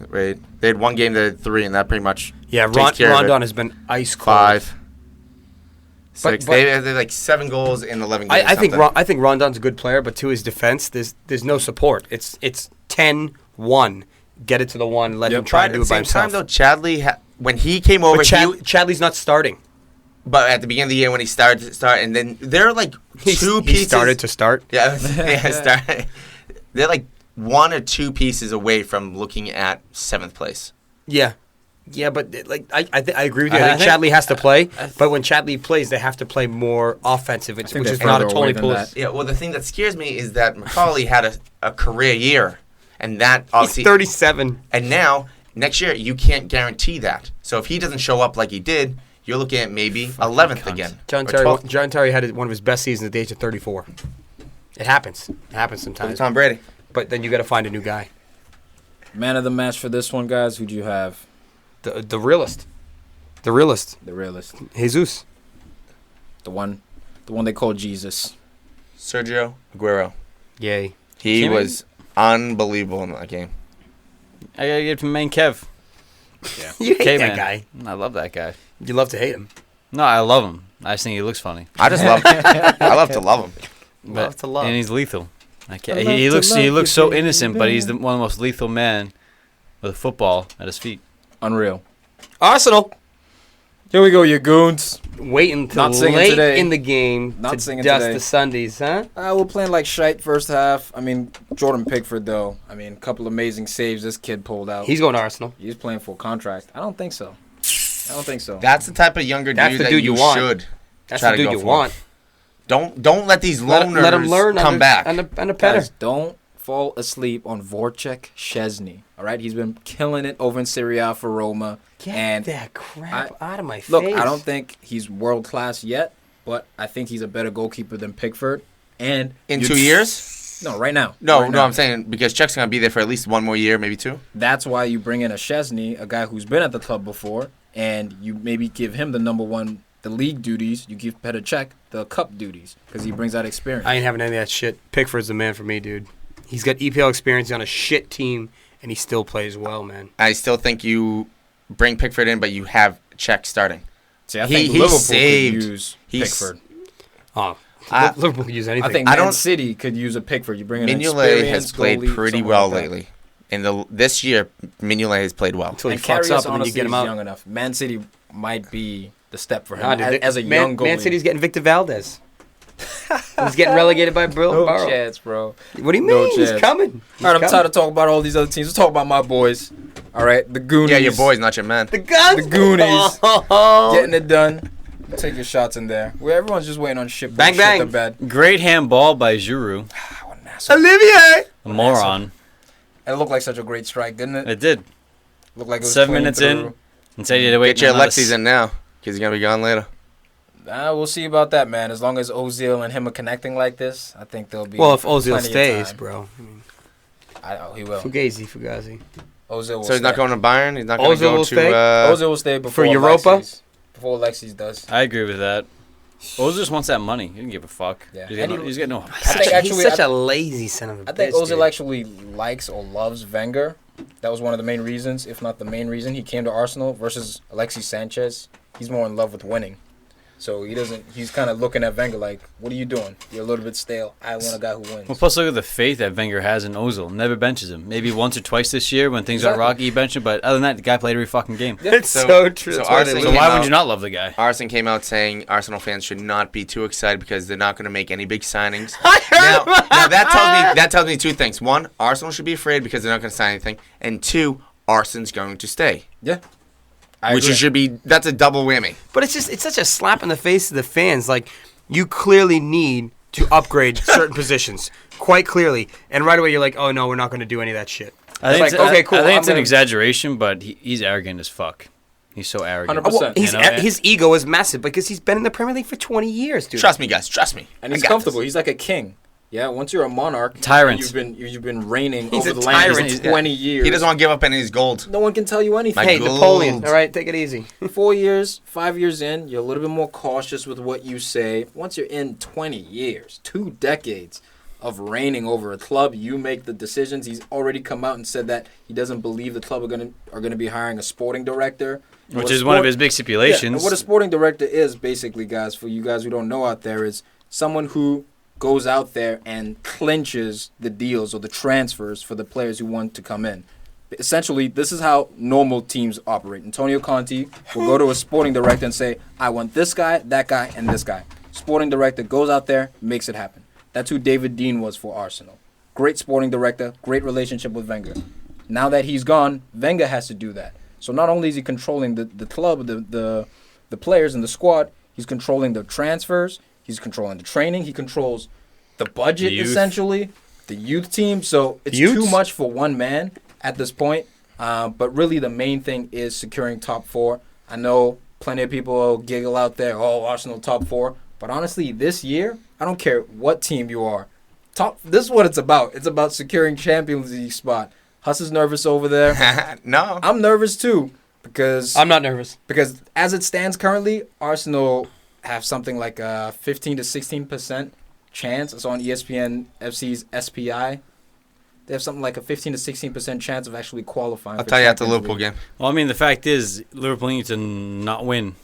Right. They had one game that had 3, and that pretty much Yeah, takes care of it. Rondon has been ice cold. 5, 6. But They had 7 goals in 11 games. I think Rondon's a good player, but to his defense, there's no support. It's 10-1. Get it to the one. Let him try to do it by himself. At the same time, though, Chadley, when he came over, Chadley's not starting. But at the beginning of the year when he started, and then they're like two pieces. He started to start. Yeah, started. They're like 1 or 2 pieces away from looking at 7th place. Yeah, but I agree with you. I think Chadley has to play, but when Chadley plays, they have to play more offensive, which is not a Tony Poulis. Yeah, well, the thing that scares me is that Macaulay had a career year, and that obviously he's 37, and now Next year, you can't guarantee that. So if he doesn't show up like he did, you're looking at maybe 11th again. John Terry had one of his best seasons at the age of 34. It happens. It happens sometimes. Tom Brady. But then you got to find a new guy. Man of the match for this one, guys. Who'd you have? The realist. The realist. The realist. Jesus. The one they call Jesus. Sergio Aguero. Yay. He was unbelievable in that game. I gotta give it to main Kev. Yeah. You hate K-Man. that guy. I love that guy. You love to hate him. No, I love him. I just think he looks funny. I just love I love to love him. Love to love. And he's lethal. He looks so innocent, but he's one of the most lethal men with a football at his feet. Unreal. Arsenal. Here we go, you goons. Waiting till Not singing late today. in the game Not to singing dust today. the Sundays, huh? We're playing like shite first half. I mean, Jordan Pickford, though. I mean, a couple amazing saves this kid pulled out. He's going to Arsenal. He's playing full contract. I don't think so. That's the type of younger That's dude the that dude you you want. should That's try the to dude go you for. want. Don't let these loners Let him learn come back. And a petter. Guys, don't fall asleep on Voracek Szczesny. All right? He's been killing it over in Serie A for Roma. Get and that crap out of my face. Look, I don't think he's world class yet, but I think he's a better goalkeeper than Pickford. And In 2 years? No, right now. No, Right no, now. I'm saying because Czech's going to be there for at least one more year, maybe two. That's why you bring in a Szczesny, a guy who's been at the club before, and you maybe give him the number one, the league duties. You give Petr Cech the cup duties because he brings that experience. I ain't having any of that shit. Pickford's the man for me, dude. He's got EPL experience on a shit team, and he still plays well, man. I still think you bring Pickford in, but you have Czech starting. See, I he- think he Liverpool saved- could use he's- Pickford. Oh, I- Liverpool could use anything. I think I Man don't- City could use a Pickford. You bring in an Mignolet has experienced played goalie, pretty someone well like that. lately. This year, Mignolet has played well. until he And fucks Karius, up, and then you honestly, get him is out. young enough. Man City might be the step for him Nah, dude, as a young goalie. Man City's getting Victor Valdez. He's getting relegated by no Barrow. chance, bro. What do you No mean? He's chance. coming. All right, I'm tired of talking about all these other teams. Let's talk about my boys. All right, the Goonies. Yeah, your boys, not your man. The guns. The Goonies. Oh. Getting it done. Take your shots in there. Where everyone's just waiting on shit. Bang, shit bang. to bed. Great handball by Giroud. What an asshole. Olivier. A moron. It looked like such a great strike, didn't it? It did. Looked like it was 7 clean minutes through. in. And said you had to wait. Get your another Alexis in now, because he's going to be gone later. We'll see about that, man. As long as Ozil and him are connecting like this, I think there'll be. Well, if Ozil plenty of stays, time. bro. I mean, He will. Fugazi. Ozil will So he's not stay. going to Bayern? He's not going to Ozil go will to... stay? Ozil will stay before Europa? Alexis. Before Alexis does. I agree with that. Ozil just wants that money. He didn't give a fuck. Yeah. He's got no. I think He's actually, such a lazy son of a bitch. I think Ozil dude. actually likes or loves Wenger. That was one of the main reasons, if not the main reason, he came to Arsenal versus Alexis Sanchez. He's more in love with winning. So he's kind of looking at Wenger like, what are you doing? You're a little bit stale. I want a guy who wins. Well, plus look at the faith that Wenger has in Ozil. Never benches him. Maybe once or twice this year when things Exactly. are rocky, he bench him. But other than that, the guy played every fucking game. It's So- so true. so That's why Arsenal they So lose. why out. would you not love the guy? Arsene came out saying Arsenal fans should not be too excited because they're not going to make any big signings. now that tells me two things. One, Arsenal should be afraid because they're not going to sign anything. And two, Arsene's going to stay. Yeah. That's a double whammy. But it's such a slap in the face to the fans. Like, you clearly need to upgrade certain positions, quite clearly. And right away you're like, oh no, we're not going to do any of that shit. I think It's like, okay, cool, I think I'm it's an gonna- exaggeration, but he's arrogant as fuck. He's so arrogant. 100%. Well, You know, his ego is massive because he's been in the Premier League for 20 years, dude. Trust me, guys. Trust me. And I he's got comfortable. this. He's like a king. Yeah, once you're a monarch, Tyrant. You've been reigning He's over a the land tyrant. for 20 years. He doesn't want to give up any of his gold. No one can tell you anything. My Hey, gold. Napoleon. All right, take it easy. 4 years, 5 years in, you're a little bit more cautious with what you say. Once you're in 20 years, 2 decades of reigning over a club, you make the decisions. He's already come out and said that he doesn't believe the club are gonna be hiring a sporting director. And which what a is one of sport- his big Yeah, stipulations. and what a sporting director is, basically, guys, for you guys who don't know out there, is someone who goes out there and clinches the deals or the transfers for the players who want to come in. Essentially, this is how normal teams operate. Antonio Conte will go to a sporting director and say, I want this guy, and this guy. Sporting director goes out there, makes it happen. That's who David Dean was for Arsenal. Great sporting director, great relationship with Wenger. Now that he's gone, Wenger has to do that. So not only is he controlling the club, the players and the squad, he's controlling the transfers, he's controlling the training, he controls the budget, The youth. essentially, the youth team. So it's Youths? too much for one man at this point. But really, the main thing is securing top 4. I know plenty of people will giggle out there, oh, Arsenal top 4. But honestly, this year, I don't care what team you are. This is what it's about. It's about securing Champions League spot. Huss is nervous over there. No. I'm nervous too because I'm not nervous. Because as it stands currently, Arsenal have something like a 15 to 16% chance. It's on ESPN FC's SPI. They have something like a 15 to 16% chance of actually qualifying. I'll tell you after the Liverpool game. Well, I mean, the fact is, Liverpool needs to not win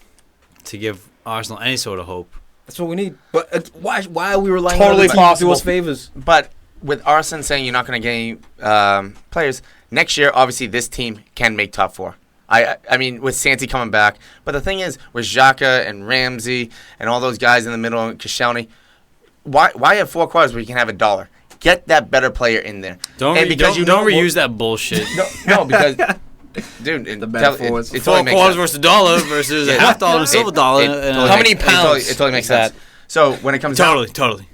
to give Arsenal any sort of hope. That's what we need. But why are we relying Totally on possible. to do us favors? But with Arsene saying you're not going to get any players, next year, obviously, this team can make top 4. I mean, with Santi coming back. But the thing is, with Xhaka and Ramsey and all those guys in the middle and Koscielny, why have 4 quarters where you can have $1? Get that better player in there. Don't reuse that bullshit. No, because, dude, The better forwards. it $4 totally makes sense. versus $1 versus a half dollar and silver dollar. How many pounds It totally makes is that? sense. So when it comes down, Totally.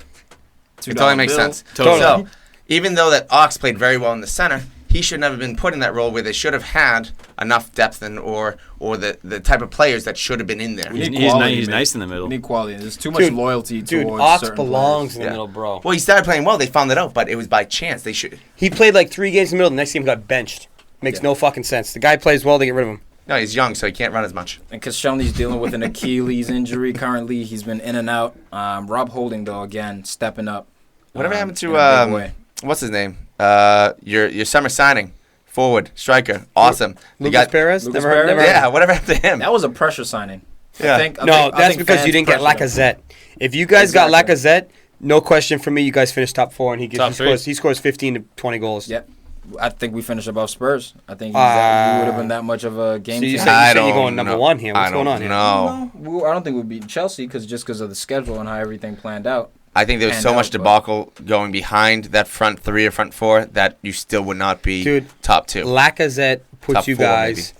it totally makes sense. Totally. So even though that Ox played very well in the center, he should never have been put in that role where they should have had enough depth or the type of players that should have been in there. We need He's quality, nice in the middle. We need quality. There's too much loyalty towards Ox certain belongs players. in the middle, bro. Well, he started playing well. They found it out, but it was by chance. They should. He played like 3 games in the middle. The next game got benched. Makes no fucking sense. The guy plays well. They get rid of him. No, he's young, so he can't run as much. And Koscielny's dealing with an Achilles injury currently. He's been in and out. Rob Holding, though, again, stepping up. Whatever happened in a big way. to what's his name? Your summer signing, forward striker, awesome. The Lucas guy- Perez? Lucas Never Perez? heard Yeah, whatever happened to him? That was a pressure signing. Yeah. I No, think that's because you fans didn't get pressured him. Lacazette. If you guys got Exactly. Lacazette, no question for me, you guys finished top 4, and he Top three. scores 15 to 20 goals. Yeah. I think we finished above Spurs. I think he Uh, would have been that much of a game So you changer. said I you're don't going number know. 1 here. What's I going don't on here? know. No, I don't think we'd beat Chelsea because of the schedule and how everything planned out. I think there was And so out, much but- debacle going behind that front 3 or front 4 that you still would not be Dude, top 2. Lacazette puts Top you 4 guys,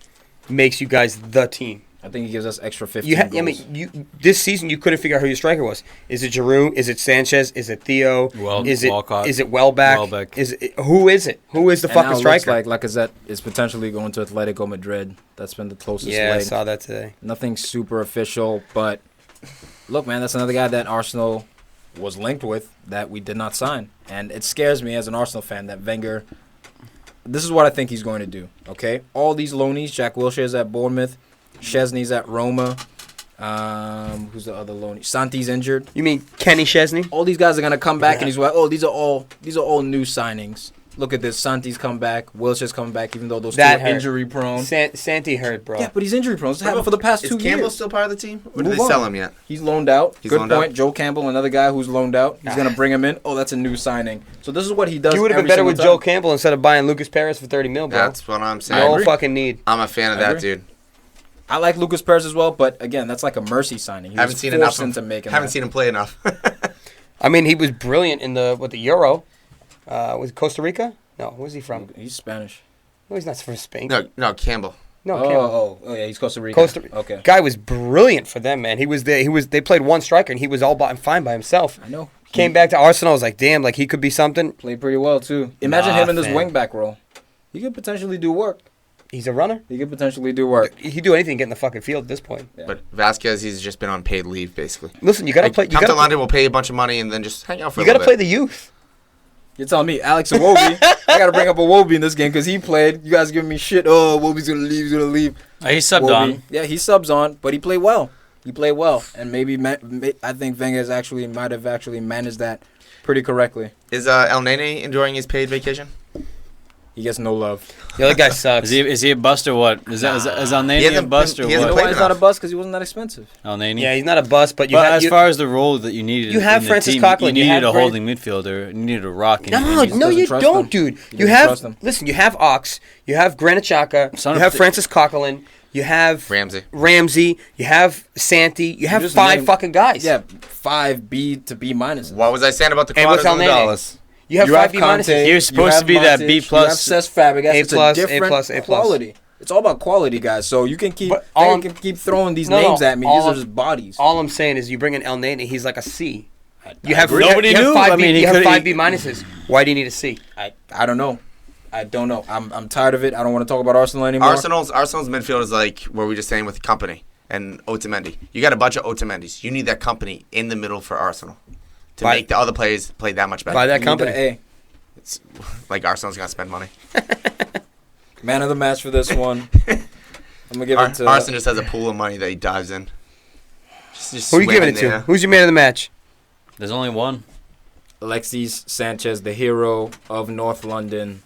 makes you guys the team. I think he gives us extra 15 You goals. I mean, this season you couldn't figure out who your striker was. Is it Giroud? Is it Sanchez? Is it Theo? Is it Walcott. Is it Welbeck? Welbeck. Who is it? Who is the And now fucking it striker? looks like Lacazette is potentially going to Atletico Madrid. That's been the closest yeah, I leg. saw that today. Nothing super official, but look, man, that's another guy that Arsenal was linked with that we did not sign. And it scares me as an Arsenal fan that Wenger, this is what I think he's going to do, okay? All these loanies, Jack Wilshere's at Bournemouth, Chesney's at Roma, who's the other loanee? Santi's injured. You mean Kenny Chesney? All these guys are going to come back and he's like, oh, these are all new signings. Look at this. Santi's come back. Wilshere's coming back, even though those two That are hurt. injury prone. Santi hurt, bro. Yeah, but he's injury prone. It's happened for the past 2 Is Campbell years. still part of the team? Or did Move they on. sell him yet? He's loaned out. He's Good loaned point. out? Joe Campbell, another guy who's loaned out. He's going to bring him in. Oh, that's a new signing. So this is what he does. You would have been every better single with time. Joe Campbell instead of buying Lucas Perez for 30 mil, bro. That's what I'm saying. no agree. fucking need. I'm a fan of I that, agree. dude. I like Lucas Perez as well, but again, that's like a mercy signing. He Haven't was seen forced enough. into making Haven't that. seen him play enough. I mean, he was brilliant in the Euro. Was it Costa Rica? No, where's he from? He's Spanish. No, he's not from Spain. no, Campbell. No, Campbell. Oh, yeah, he's Costa Rica. Costa Rica. Okay. Guy was brilliant for them, man. He was there. They played one striker, and he was all fine by himself. I know. Came back to Arsenal. I was like, damn, like he could be something. Played pretty well, too. Imagine him in this Nothing. wingback role. He could potentially do work. He's a runner. He could potentially do work. He'd do anything to get in the fucking field at this point. Yeah. But Vasquez, he's just been on paid leave, basically. Listen, you gotta play. You Come to gotta, London, we'll pay you a bunch of money, and then just hang out for you a gotta little play bit. the youth. You're telling me Alex Iwobi. I got to bring up Iwobi in this game because he played. You guys giving me shit. Oh, Iwobi's going to leave. He's going to leave. He subbed Iwobi. on. Yeah, he subs on, but he played well. He played well. And maybe I think Wenger might have actually managed that pretty correctly. Is El Nene enjoying his paid vacation? He gets no love. The other guy sucks. Is he a bust or what? Is Alnane He a hasn't bust been- or he You hasn't know what? why he's not a bust? Because he wasn't that expensive. Alnane. Yeah, he's not a bust, but you But have. as far as the role that you needed, you have in the Francis team, Coquelin, you you needed have a holding midfielder. You needed a rock. And No, and no, doesn't you trust don't, him. dude. He You doesn't trust have him. listen. You have Ox. You have Granit Xhaka. Son You of have a- Francis Coquelin. You have Ramsey. You have Santi. You have just 5 named- fucking guys. Yeah, 5 B to B minuses. What was I saying about the Hey, what's quarters and the El Nene? dollars? You have You 5 have B Conte. minuses. He was supposed You to be have that B+. Matic, You have Cesc Fabregas. A It's plus, a A different plus, A plus. quality. It's all about quality, guys. So you can keep But all they can keep throwing these No, names no, at me. all These are I'm- just bodies. All I'm saying is you bring in El Nene, he's like a C. You have agree. Nobody you have knew. 5 I B, mean, he you have could- 5 B minuses. Why do you need a C? I don't know. I don't know. I'm tired of it. I don't want to talk about Arsenal anymore. Arsenal's midfield is like what we were just saying with Company and Otamendi. You got a bunch of Otamendis. You need that company in the middle for Arsenal to make the other players play that much better. Buy that company. It's like Arsenal's gonna spend money. Man of the match for this one. I'm gonna give it to Arsenal. Just has a pool of money that he dives in. Just Who are you giving it to? Who's your man of the match? There's only one. Alexis Sanchez, the hero of North London,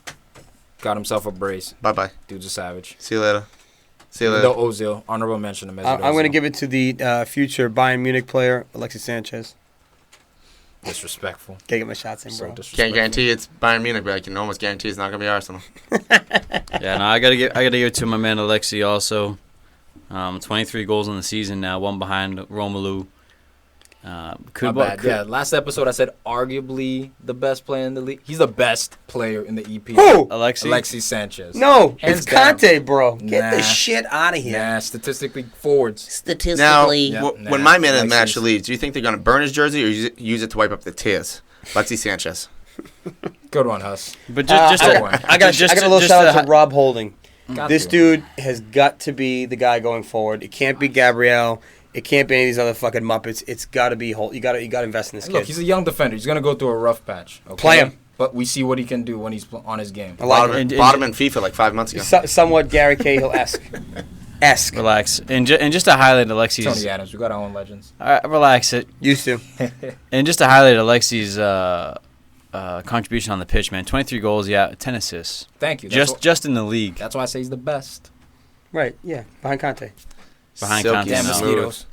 got himself a brace. Bye-bye. Dude's a savage. See you later. No Ozil. Honorable mention to Mesut Ozil. I'm going to give it to the future Bayern Munich player, Alexis Sanchez. Disrespectful. Can't get my shots in, bro. Can't guarantee it's Bayern Munich, but I can almost guarantee it's not going to be Arsenal. Yeah, no, I gotta give it to my man Alexi also. 23 goals in the season now, one behind Romelu. Yeah, last episode I said arguably the best player in the league. He's the best player in the EPL. Who? Alexis Sanchez. No, Hands it's Conte, down. bro. Get Nah. the shit out of here. Nah, statistically forwards. Statistically. Now, Yeah, when my man of the Alexis. match leaves, do you think they're going to burn his jersey or use it to wipe up the tears? Alexis Sanchez. Good one, Huss. But just I got a little shout out to Rob Holding. This dude has got to be the guy going forward. It can't be Gabriel. It can't be any of these other fucking Muppets. It's got to be Holt. You got to invest in this kid. Look, he's a young defender. He's gonna go through a rough patch. Okay? Play him. But we see what he can do when he's on his game. I like Bottom in FIFA like 5 months ago. somewhat Gary Cahill-esque. relax. And just to highlight Alexis. Tony Adams. We got our own legends. Relax it. Used to. And just to highlight Alexis' contribution on the pitch, man. 23 goals, 10 assists. Thank you. Just in the league. That's why I say he's the best. Right, yeah. Behind Conte. Behind Silky Conte, Damn no. mosquitoes.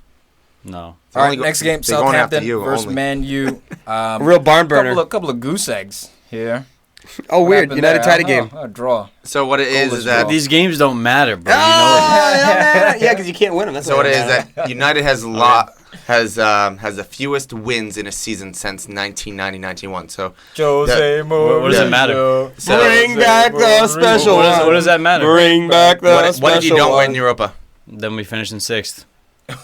No. All right, next game, they're going after Southampton you versus only. Man U. A real barn burner. Couple of goose eggs here. Oh, What weird. happened United there? tied a game. A draw. So what it is Goalless that draw. These games don't matter, bro. Yeah, because you can't win them. That's so what it is matters. that United has has the fewest wins in a season since 1990-91. So Jose Mourinho. What does it matter? so Bring back the special What does that matter? Bring back the what if you special don't one. win Europa? Then we finished in 6th.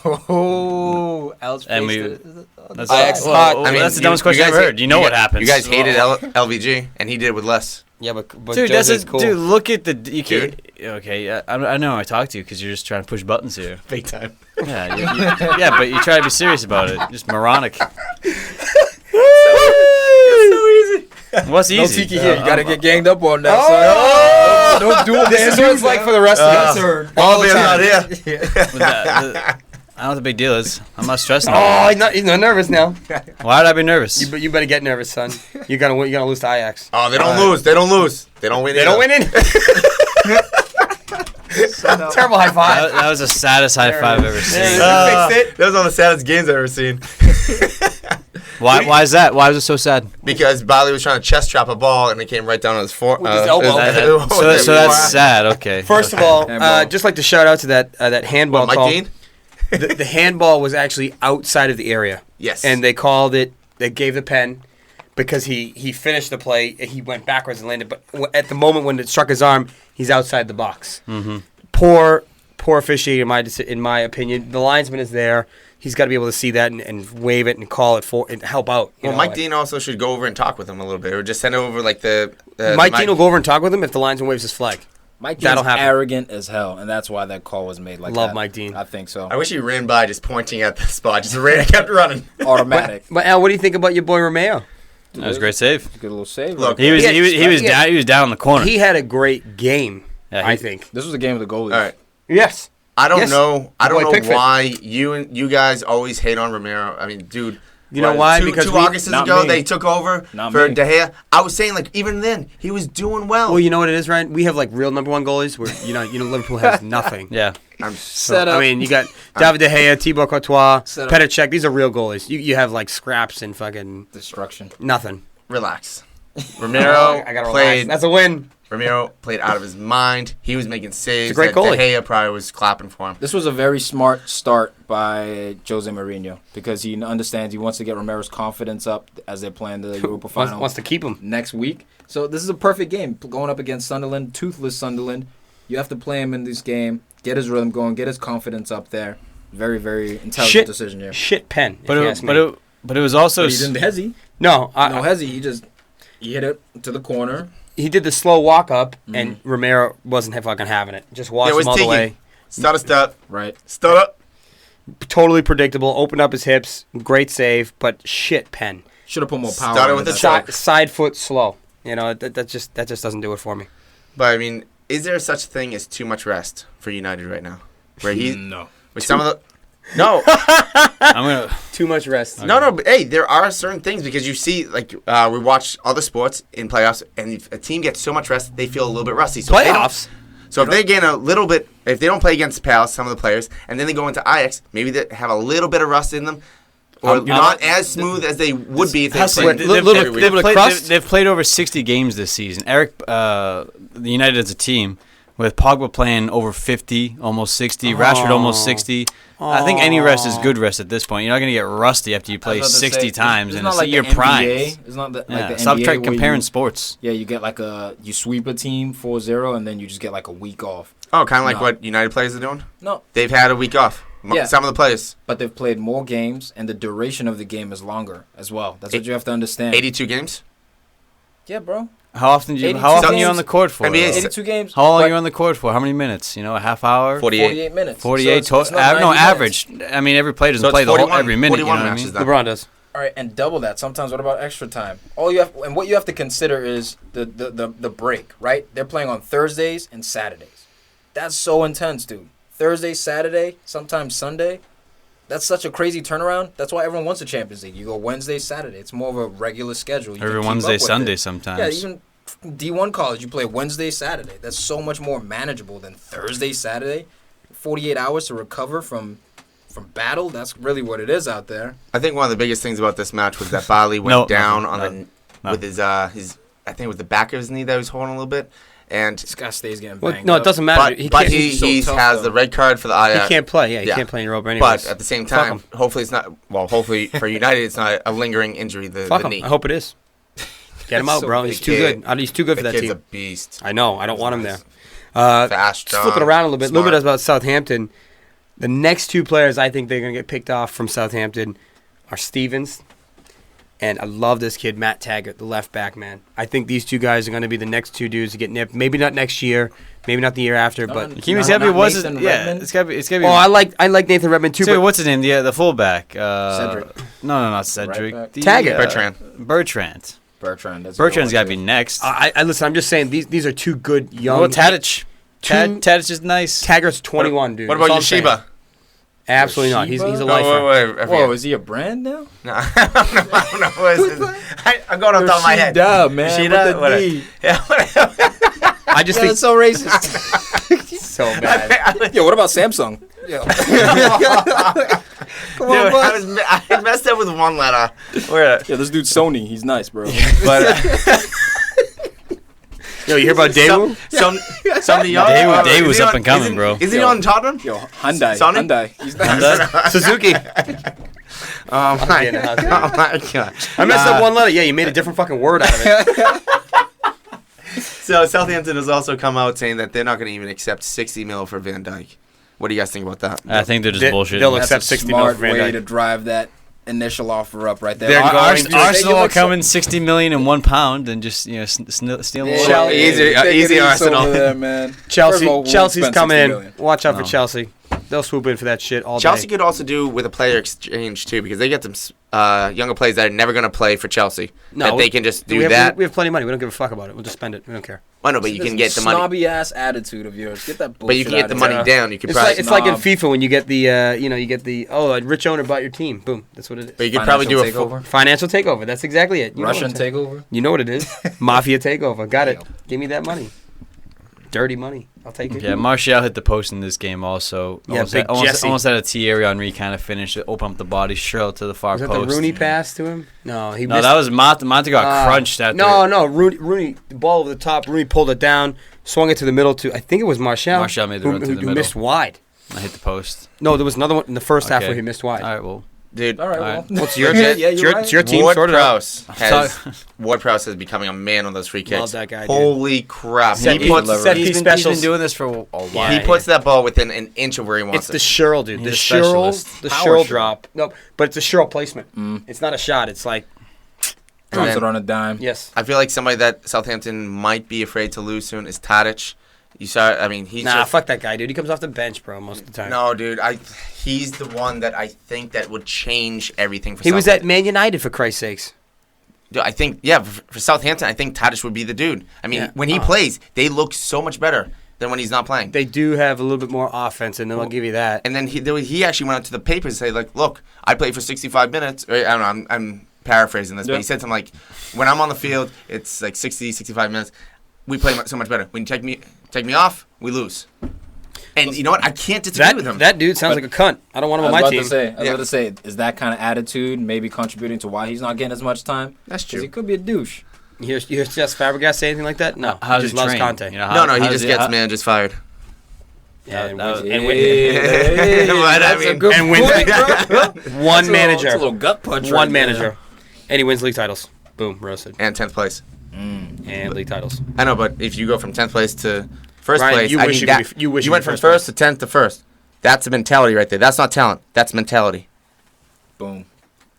Oh, Alex And faced we- it. That's, Ajax hot. I mean, that's the dumbest question I've ever heard. You know what happens. You guys hated LVG, and he did it with less. Yeah, but Dude, Jose's cool. dude, look at the. You can't, okay, I know I talked to you because you're just trying to push buttons here. Big time. Yeah, yeah, but you try to be serious about it. Just moronic. What's No easy? Tiki here. You got to get ganged up on that. Oh! son. Don't do it. This is what it's like for the rest of us. All beers out here. I don't know what the big deal is. I'm not stressing. Oh, he's not nervous now. Why would I be nervous? You better get nervous, son. You're gonna lose to Ajax. Oh, they don't lose. They don't lose. They don't win. They don't win it. Terrible high five. That was the saddest high five I've ever seen. Fixed it. That was one of the saddest games I've ever seen. Why is that? Why was it so sad? Because Bali was trying to chest trap a ball, and it came right down on his With his elbow. So that's sad. Okay. First of all, just like to shout out to that handball Mike call. Dean? The handball was actually outside of the area. Yes. And they called it. They gave the pen because he finished the play. He went backwards and landed. But at the moment when it struck his arm, he's outside the box. Mm-hmm. Poor officiating in my opinion. The linesman is there. He's got to be able to see that and wave it and call it for and help out. Well, Mike Dean also should go over and talk with him a little bit, or just send over like the. Mike Dean will go over and talk with him if the linesman waves his flag. Mike That'll Dean's happen. arrogant as hell, and that's why that call was made like Love that. Mike Dean. I think so. I wish he ran by just pointing at the spot. Just ran, kept running. Automatic. But Al, what do you think about your boy Romeo? That was a great save. Good little save. Look, He was Yeah. he was down in the corner. He had a great game. Yeah, I think. This was the game of the goalies. All right. Yes. I don't Yes. know. I Boy, don't know Pickford. why you guys always hate on Romero. I mean, dude. You know why? Because two we- Augusts Not ago me. they took over Not for me. De Gea. I was saying like even then he was doing well. Well, you know what it is, Ryan? We have like real number one goalies where you know Liverpool has nothing. Yeah. I'm Set up. I mean, you got David De Gea, Thibaut Courtois, Set up. Petr Cech. These are real goalies. You have like scraps and fucking Destruction. nothing. relax. Romero I gotta relax. played. That's a win. Romero played out of his mind. He was making saves. He's a great that goalie. De Gea probably was clapping for him. This was a very smart start by Jose Mourinho because he understands he wants to get Romero's confidence up as they're playing the Europa final Wants to keep him. next week. So this is a perfect game going up against Sunderland, toothless Sunderland. You have to play him in this game, get his rhythm going, get his confidence up there. Very, very intelligent decision here. Shit pen. But if you it, ask but me. it was also But he didn't hezzy. No, No hezzy. He hit it to the corner. he did the slow walk up, and Romero wasn't fucking having it. Just watched him all the way. Start. Right. Start. Totally predictable. Opened up his hips. Great save, but shit pen. Should have put more power. Started into with that. the Side foot slow. You know, that just doesn't do it for me. But I mean, is there such thing as too much rest for United right now? Where he No. with some of the no. I'm gonna. Too much rest. Okay. No, but hey, there are certain things because you see, like, we watch other sports in playoffs, and if a team gets so much rest, they feel a little bit rusty. So Playoffs. if they gain a little bit, if they don't play against Palace, some of the players, and then they go into Ajax, maybe they have a little bit of rust in them, or not as smooth as they would be if they played every week. They've played over 60 games this season. The United as a team, with Pogba playing over 50, almost 60, Rashford almost 60. I think any rest is good rest at this point. You're not going to get rusty after you play 60 times in your prime. It's not like the Stop NBA comparing sports. Yeah, you get you sweep a team 4-0 and then you just get like a week off. Oh, kind of like No. what United players are doing? No. They've had a week off. Yeah. Some of the players. But they've played more games and the duration of the game is longer as well. That's what you have to understand. 82 games? Yeah, bro. How often 82 are you games. on the court for? NBA though? 82 games. How long but are you on the court for? How many minutes? A half hour? 48. minutes. 48 So it's total. not 90 minutes. Average. I mean, every player doesn't So it's play 41 every minute. You know 41 what I matches mean? then. LeBron does. All right, and double that. Sometimes what about extra time? What you have to consider is the break, right? They're playing on Thursdays and Saturdays. That's so intense, dude. Thursday, Saturday, sometimes Sunday. That's such a crazy turnaround. That's why everyone wants a Champions League. You go Wednesday, Saturday. It's more of a regular schedule. You Every can keep Wednesday, up with Sunday it. sometimes. Yeah, even D1 college, you play Wednesday, Saturday. That's so much more manageable than Thursday, Saturday. 48 hours to recover from battle. That's really what it is out there. I think one of the biggest things about this match was that Bali went down with his I think it was the back of his knee that he was holding a little bit. And This guy stays getting Well, banged no, up. it doesn't matter. but can't, he so tough, has though. the red card for the Ajax. he can't play. Yeah, he Yeah. can't play in Europa anyways. But at the same Fuck time, him. hopefully it's not. Well, hopefully for United, it's not a lingering injury. The Fuck him. knee. I hope it is. Get him out, So bro. big He's too kid. good. He's too good for The that kid's a team. beast. I know. I don't want him there. Fast, Just flipping around a little bit. A little smart. bit about Southampton. The next two players I think they're going to get picked off from Southampton are Stevens, and I love this kid, Matt Taggart, the left back, man. I think these two guys are going to be the next two dudes to get nipped. Maybe not next year, maybe not the year after, but... It's gotta be Nathan it's gotta be. Oh, I like Nathan Redmond too, So but what's his name? The fullback. Cedric. No, not Cedric. Right back. Taggart. Bertrand. Bertrand. That's Bertrand's got to be next. I listen, I'm just saying, these are two good young... Well, Tadic. Two- Tadic is nice. Taggart's 21, dude. What about That's all I'm saying. Yoshiba? Absolutely not. He's a Yoshiba? lifer. Wait. Whoa, is he a brand now? No, I don't know. I'm going off the top of my head. Yoshida, man. Yoshida? With the Whatever. D. Yeah, whatever. I just Yeah, think that's so racist. so bad. Yo, what about Samsung? Yo. Come on, Dude, bud. I messed up with one letter. Where? Yeah, this dude's Sony. He's nice, bro. But Yo, you hear about Daewoo? somebody young. Daewoo was Is he up on- and coming, isn't- bro. Is he Yo. on Tottenham? Yo, Hyundai. Sony? Hyundai. He's nice. Suzuki. Oh my getting god! a Oh my god! I messed up one letter. Yeah, you made a different fucking word out of it. So Southampton has also come out saying that they're not going to even accept 60 mil for Van Dijk. What do you guys think about that? I think they're just bullshit. they'll That's accept a 60 mil smart for Van way Dijk. to drive that initial offer up right there. They're going to- Arsenal will come in 60 million and £1 and just steal Yeah, more. Chelsea- easy Arsenal. There, man. Chelsea, First of all, we'll Chelsea's spend coming 60 in. million. Watch out for No. Chelsea. They'll swoop in for that shit all Chelsea day. could also do with a player exchange too, because they get some younger players that are never going to play for Chelsea. That they can just do we have, that. We have plenty of money. We don't give a fuck about it. We'll just spend it. We don't care. I know, but you can get the money. Snobby ass attitude of yours. Get that bullshit. But you can get out the of money here. down. You could It's probably. like it's like in Snob. FIFA when you get the a rich owner bought your team. Boom. That's what it is. but you could probably do a Financial full. takeover. Financial takeover. That's exactly it. You know Russian what I'm saying. takeover. You know what it is. Mafia takeover. Got it. Give me that money. Dirty money. I'll take it. Yeah, Martial hit the post in this game also. Yeah, big Jesse. Almost had a Thierry Henry kind of finish it, open up the body, straight to the far Was that post. the Rooney pass to him? No, he No, missed. that was Monte got crunched after. No, Rooney, the ball over the top. Rooney pulled it down, swung it to the middle to. I think it was Martial. Martial made the run to the who middle. missed wide. I hit the post. No, there was another one in the first half Okay. where he missed wide. All right, well. Dude, All right. All Well, right. What's your yeah, it's your, right. it's your team? Ward Sort it out. Prowse is becoming a man on those free kicks. Love that guy, dude. Holy crap! Set He puts set piece He's specialist. been doing this for a while. Yeah, he puts that ball within an inch of where he It's wants the it. Sherrill, dude. He's The a Sherrill, specialist. the Power Sherrill shot. drop. No, but it's a Sherrill placement. It's not a shot. It's like And Drops then it on a dime. Yes. I feel like somebody that Southampton might be afraid to lose soon is Tadic. You saw, I mean, he's Nah, just, fuck that guy, dude. He comes off the bench, bro, most of the time. no, dude. He's the one that I think that would change everything for He was at Southampton. Man United, for Christ's sakes. Dude, I think, yeah, for Southampton, I think Tadic would be the dude. I mean, Yeah. when he plays, they look so much better than when he's not playing. They do have a little bit more offense, and I'll give you that. And then he actually went out to the paper and say, like, look, I played for 65 minutes. Or, I don't know, I'm paraphrasing this, but he said something like, when I'm on the field, it's like 60, 65 minutes. We play so much better. When you take me off, we lose. And you know what? I can't disagree with him. That dude sounds like a cunt. I don't want him on my team. I was about to say, is that kind of attitude maybe contributing to why he's not getting as much time? That's 'Cause true. he could be a douche. You hear Jess Fabregas say anything like that? No. How he does just he loves train? Conte. You know, No, he just gets just fired. Yeah, and That was- wins- and What I mean, and wins one manager. That's a little gut punch. One right there. manager. And he wins league titles. Boom, roasted. And 10th place. And league titles. I know, but if you go from 10th place to first Ryan, place, you I wish mean, you that, could be- you wish you went could from be first to 10th to first. That's a mentality right there. That's not talent. That's mentality. Boom.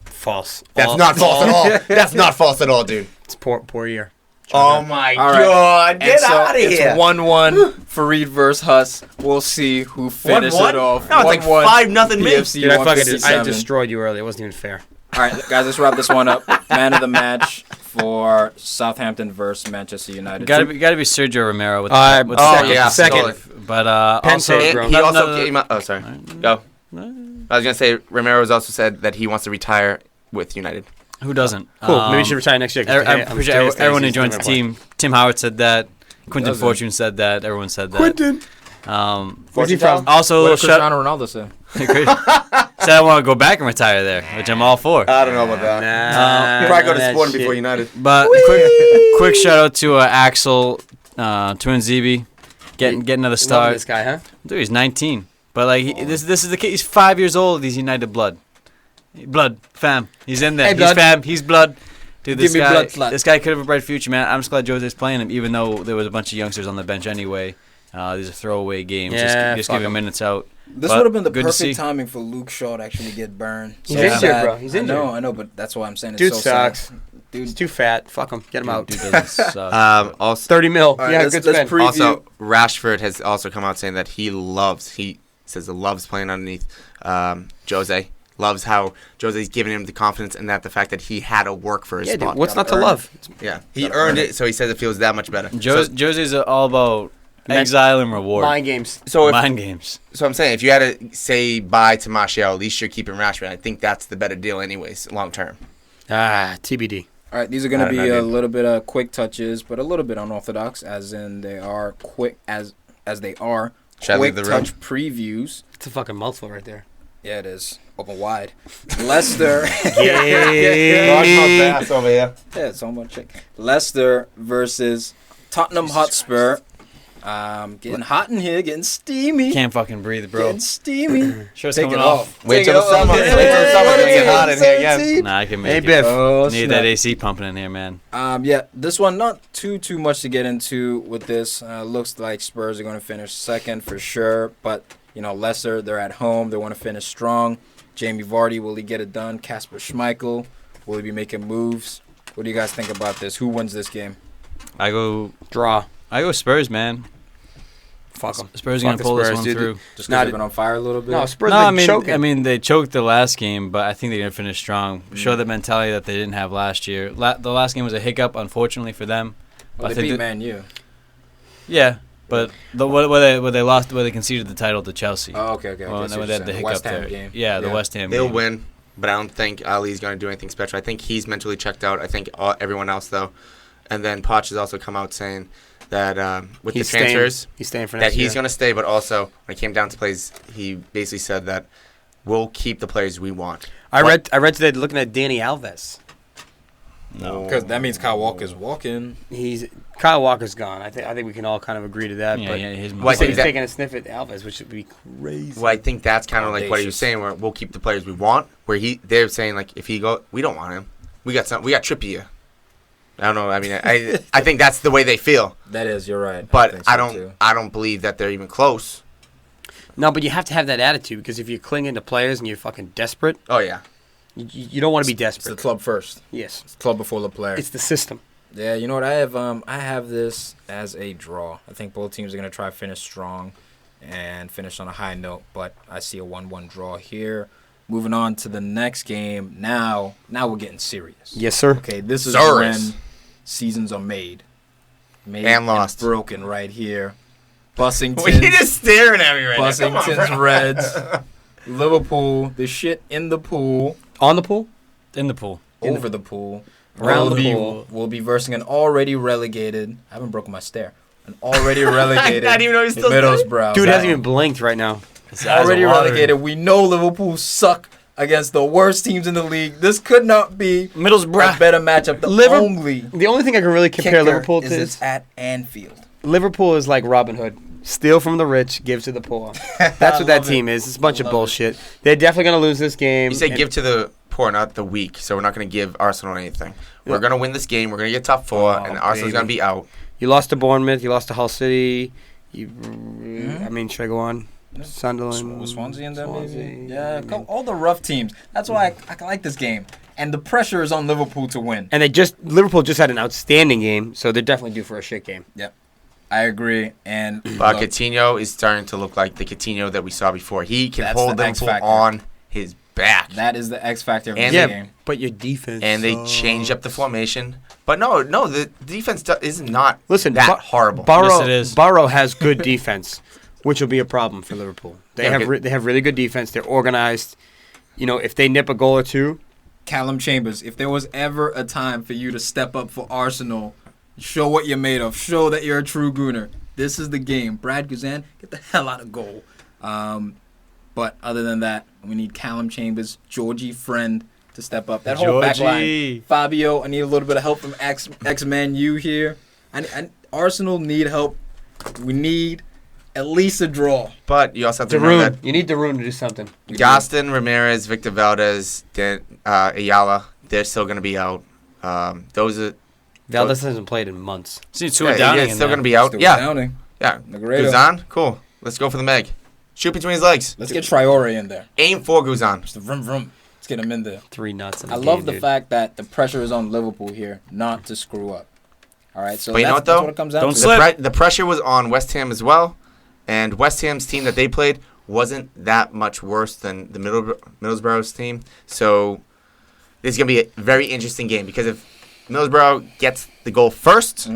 False. That's not false at all. That's not false at all, dude. It's poor year. Oh my All right. God! And Get so out of here. it's 1-1. Farid versus Huss. We'll see who finishes 1-1? it off. No, it's like 1-1. 5-0 me. PFC Dude, I 157. destroyed you earlier. It wasn't even fair. All right, guys, let's wrap this one up. Man of the match for Southampton versus Manchester United. Gotta be Sergio Romero with Uh, with oh, second, yeah, second. totally. But Penso, also bro. He also another- came out. Oh, sorry. Go. I was gonna say Romero's also said that he wants to retire with United. who doesn't? Cool. Maybe you should retire next year. 'cause I'm pretty sure everyone who joins the team. team. Tim Howard said that. Quinton Doesn't. Fortune said that. Everyone said that. Quentin. Where's he from? Also, What did shut. Cristiano Ronaldo say? Said I want to go back and retire there, which I'm all for. I don't know about that. Nah, Probably go to that Sporting shit. before United. But quick shout out to Axel Twinzibi getting another Love start. this guy, huh? Dude, he's 19. But like this is the kid. He's 5 years old. He's United blood. Blood fam. He's in there. Hey, He's blood. fam. He's blood. Dude, Give me blood, slut. this guy could have a bright future, man. I'm just glad Jose's playing him, even though there was a bunch of youngsters on the bench anyway. These are throwaway games. Yeah, just fuck give him 'em. minutes out. This But would have been the good to see. perfect timing for Luke Shaw to actually get burned. He's injured, sad. bro. He's injured. I know, but that's why I'm saying it's Dude so sucks. sad. He's Dude, too fat. Fuck him. Get him out. Dude doesn't suck. Also, 30 mil. All right, Yeah, let's good spend. preview. also, Rashford has also come out saying that he says he loves playing underneath Jose. Loves how Jose's giving him the confidence and that the fact that he had to work for his Yeah, spot. dude. What's not to Gotta earn love? Yeah, he earned it, so he says it feels that much better. Jose's all about exile and reward. Mind games. So Mind games. So I'm saying, if you had to say bye to Martial, at least you're keeping Rashford. I think that's the better deal anyways, long term. TBD. all right, these are going to I don't be know, a dude. little bit of quick touches, but a little bit unorthodox, as in they are quick as they are. Should I quick leave the room? touch previews. It's a fucking mouthful right there. Yeah, it is. Open wide. Leicester. Largemouth bass over here. Yeah, it's on my check. Leicester versus Tottenham Hotspur. Getting hot in here, getting steamy. Can't fucking breathe, bro. Getting steamy. Shirt's Take coming it off. off. Wait Take till it the off. summer. Wait till the summer. It's gonna get hot in here again. Nah, I can Hey, make Biff. it. Need that AC pumping in here, man. Yeah, this one not too much to get into with this. Looks like Spurs are going to finish second for sure, but Leicester, they're at home. They want to finish strong. Jamie Vardy, will he get it done? Kasper Schmeichel, will he be making moves? What do you guys think about this? Who wins this game? I go Draw. Spurs, man. Fuck them. Spurs are gonna pull this one through. Just Not- because they've been on fire a little bit? No, Spurs No, been choking. I mean they choked the last game, but I think they're gonna finish strong. Show the mentality that they didn't have last year. The last game was a hiccup, unfortunately for them. Well, I they think beat that- Man U. Yeah, but where they lost, where they conceded the title to Chelsea. Oh, okay. Well, So then you're they had the saying hiccup West Ham there. game. Yeah, the West Ham. They'll game. win, but I don't think Ali's going to do anything special. I think he's mentally checked out. I think everyone else, though. And then Poch has also come out saying that with He's the transfers, He's staying for that next year. he's going to stay, but also when it came down to plays, he basically said that we'll keep the players we want. I read today looking at Danny Alves. No. Because that means Kyle Walker's walking. Kyle Walker's gone. I think we can all kind of agree to that. Yeah, but yeah, his Well, I he's think that- taking a sniff at Alves, which would be crazy. Well, I think that's kind of like what he was Audacious. saying, where we'll keep the players we want. Where they're saying like, if he go, we don't want him. We got Trippier. I don't know. I mean, I think that's the way they feel. That is, you're right. But think so, I don't too. I don't believe that they're even close. No, but you have to have that attitude because if you're clinging to players and you're fucking desperate, Oh yeah. You don't want to be It's the desperate. club first. Yes. It's club before the player. It's the system. Yeah, you know what? I have this as a draw. I think both teams are going to try to finish strong and finish on a high note, but I see a 1-1 draw here. Moving on to the next game. Now we're getting serious. Yes, sir. Okay, this is Serious. when seasons are made And lost. broken right here. Well, you're Bussington, just staring at me right now. Come on, Bussington's bro. Reds, Liverpool, the shit in the pool, On the pool? In the pool. over the pool, Around the Liverpool will be versing an already relegated. I haven't broken my stare. An already relegated I didn't even know he's still Middlesbrough. Dude hasn't even blinked right now. His eyes Already are watering. relegated. We know Liverpool suck against the worst teams in the league. This could not be a Middlesbrough. better matchup. The The only thing I can really compare kicker Liverpool to is is it's at Anfield. Liverpool is like Robin Hood. Steal from the rich, give to the poor. That's what that love team it. is. It's a bunch of Love bullshit. They're definitely going to lose this game. You say and- give to the poor, not the weak. So we're not going to give Arsenal anything. We're Yeah. going to win this game. We're going to get top four, Oh, and Arsenal's baby. going to be out. You lost to Bournemouth. You lost to Hull City. Mm-hmm. I mean, should I go on? Sunderland. Was Swansea in there, Swansea, maybe? Yeah, I mean- all the rough teams. That's why I like this game. And the pressure is on Liverpool to win. And Liverpool just had an outstanding game, so they're definitely due for a shit game. I agree. And But look, Coutinho is starting to look like the Coutinho that we saw before. He can That's hold the X Liverpool factor. on his back. that is the X factor of And this they- game. But your defense. And they changed up the formation. But no, the defense is not Listen, that horrible. Burrow, Yes, it is. Burrow has good defense, which will be a problem for Liverpool. They Yeah, have good. they have really good defense. They're organized. You know, if they nip a goal or two, Callum Chambers, if there was ever a time for you to step up for Arsenal, show what you're made of, show that you're a true gooner, this is the game. Brad Guzan, get the hell out of goal. But other than that, we need Callum Chambers, Georgie Friend to step up. That whole back Georgie. line. Fabio, I need a little bit of help from X-Man U here. And Arsenal need help. We need at least a draw. But you also have to remember Darun, you need Darun to do something. that Gaston, Ramirez, Victor Valdez, Ayala, they're still going to be out. Those are Valdez hasn't played in months. See, two yeah, Downing yeah, in still there. going to be out. Still Yeah, Downing. yeah. Negredo. Guzan, cool. Let's go for the Meg. Shoot between his legs. Let's get Traore in there. Aim for Guzan. Just the vroom vroom. Let's get him in there. 3 nuts. In a I love game, the dude. fact that the pressure is on Liverpool here not to screw up. All right, so But you know what, that's though? what it comes down Don't to. slip. The pressure was on West Ham as well, and West Ham's team that they played wasn't that much worse than the Middlesbrough's team. So this is going to be a very interesting game because if Middlesbrough gets the goal first,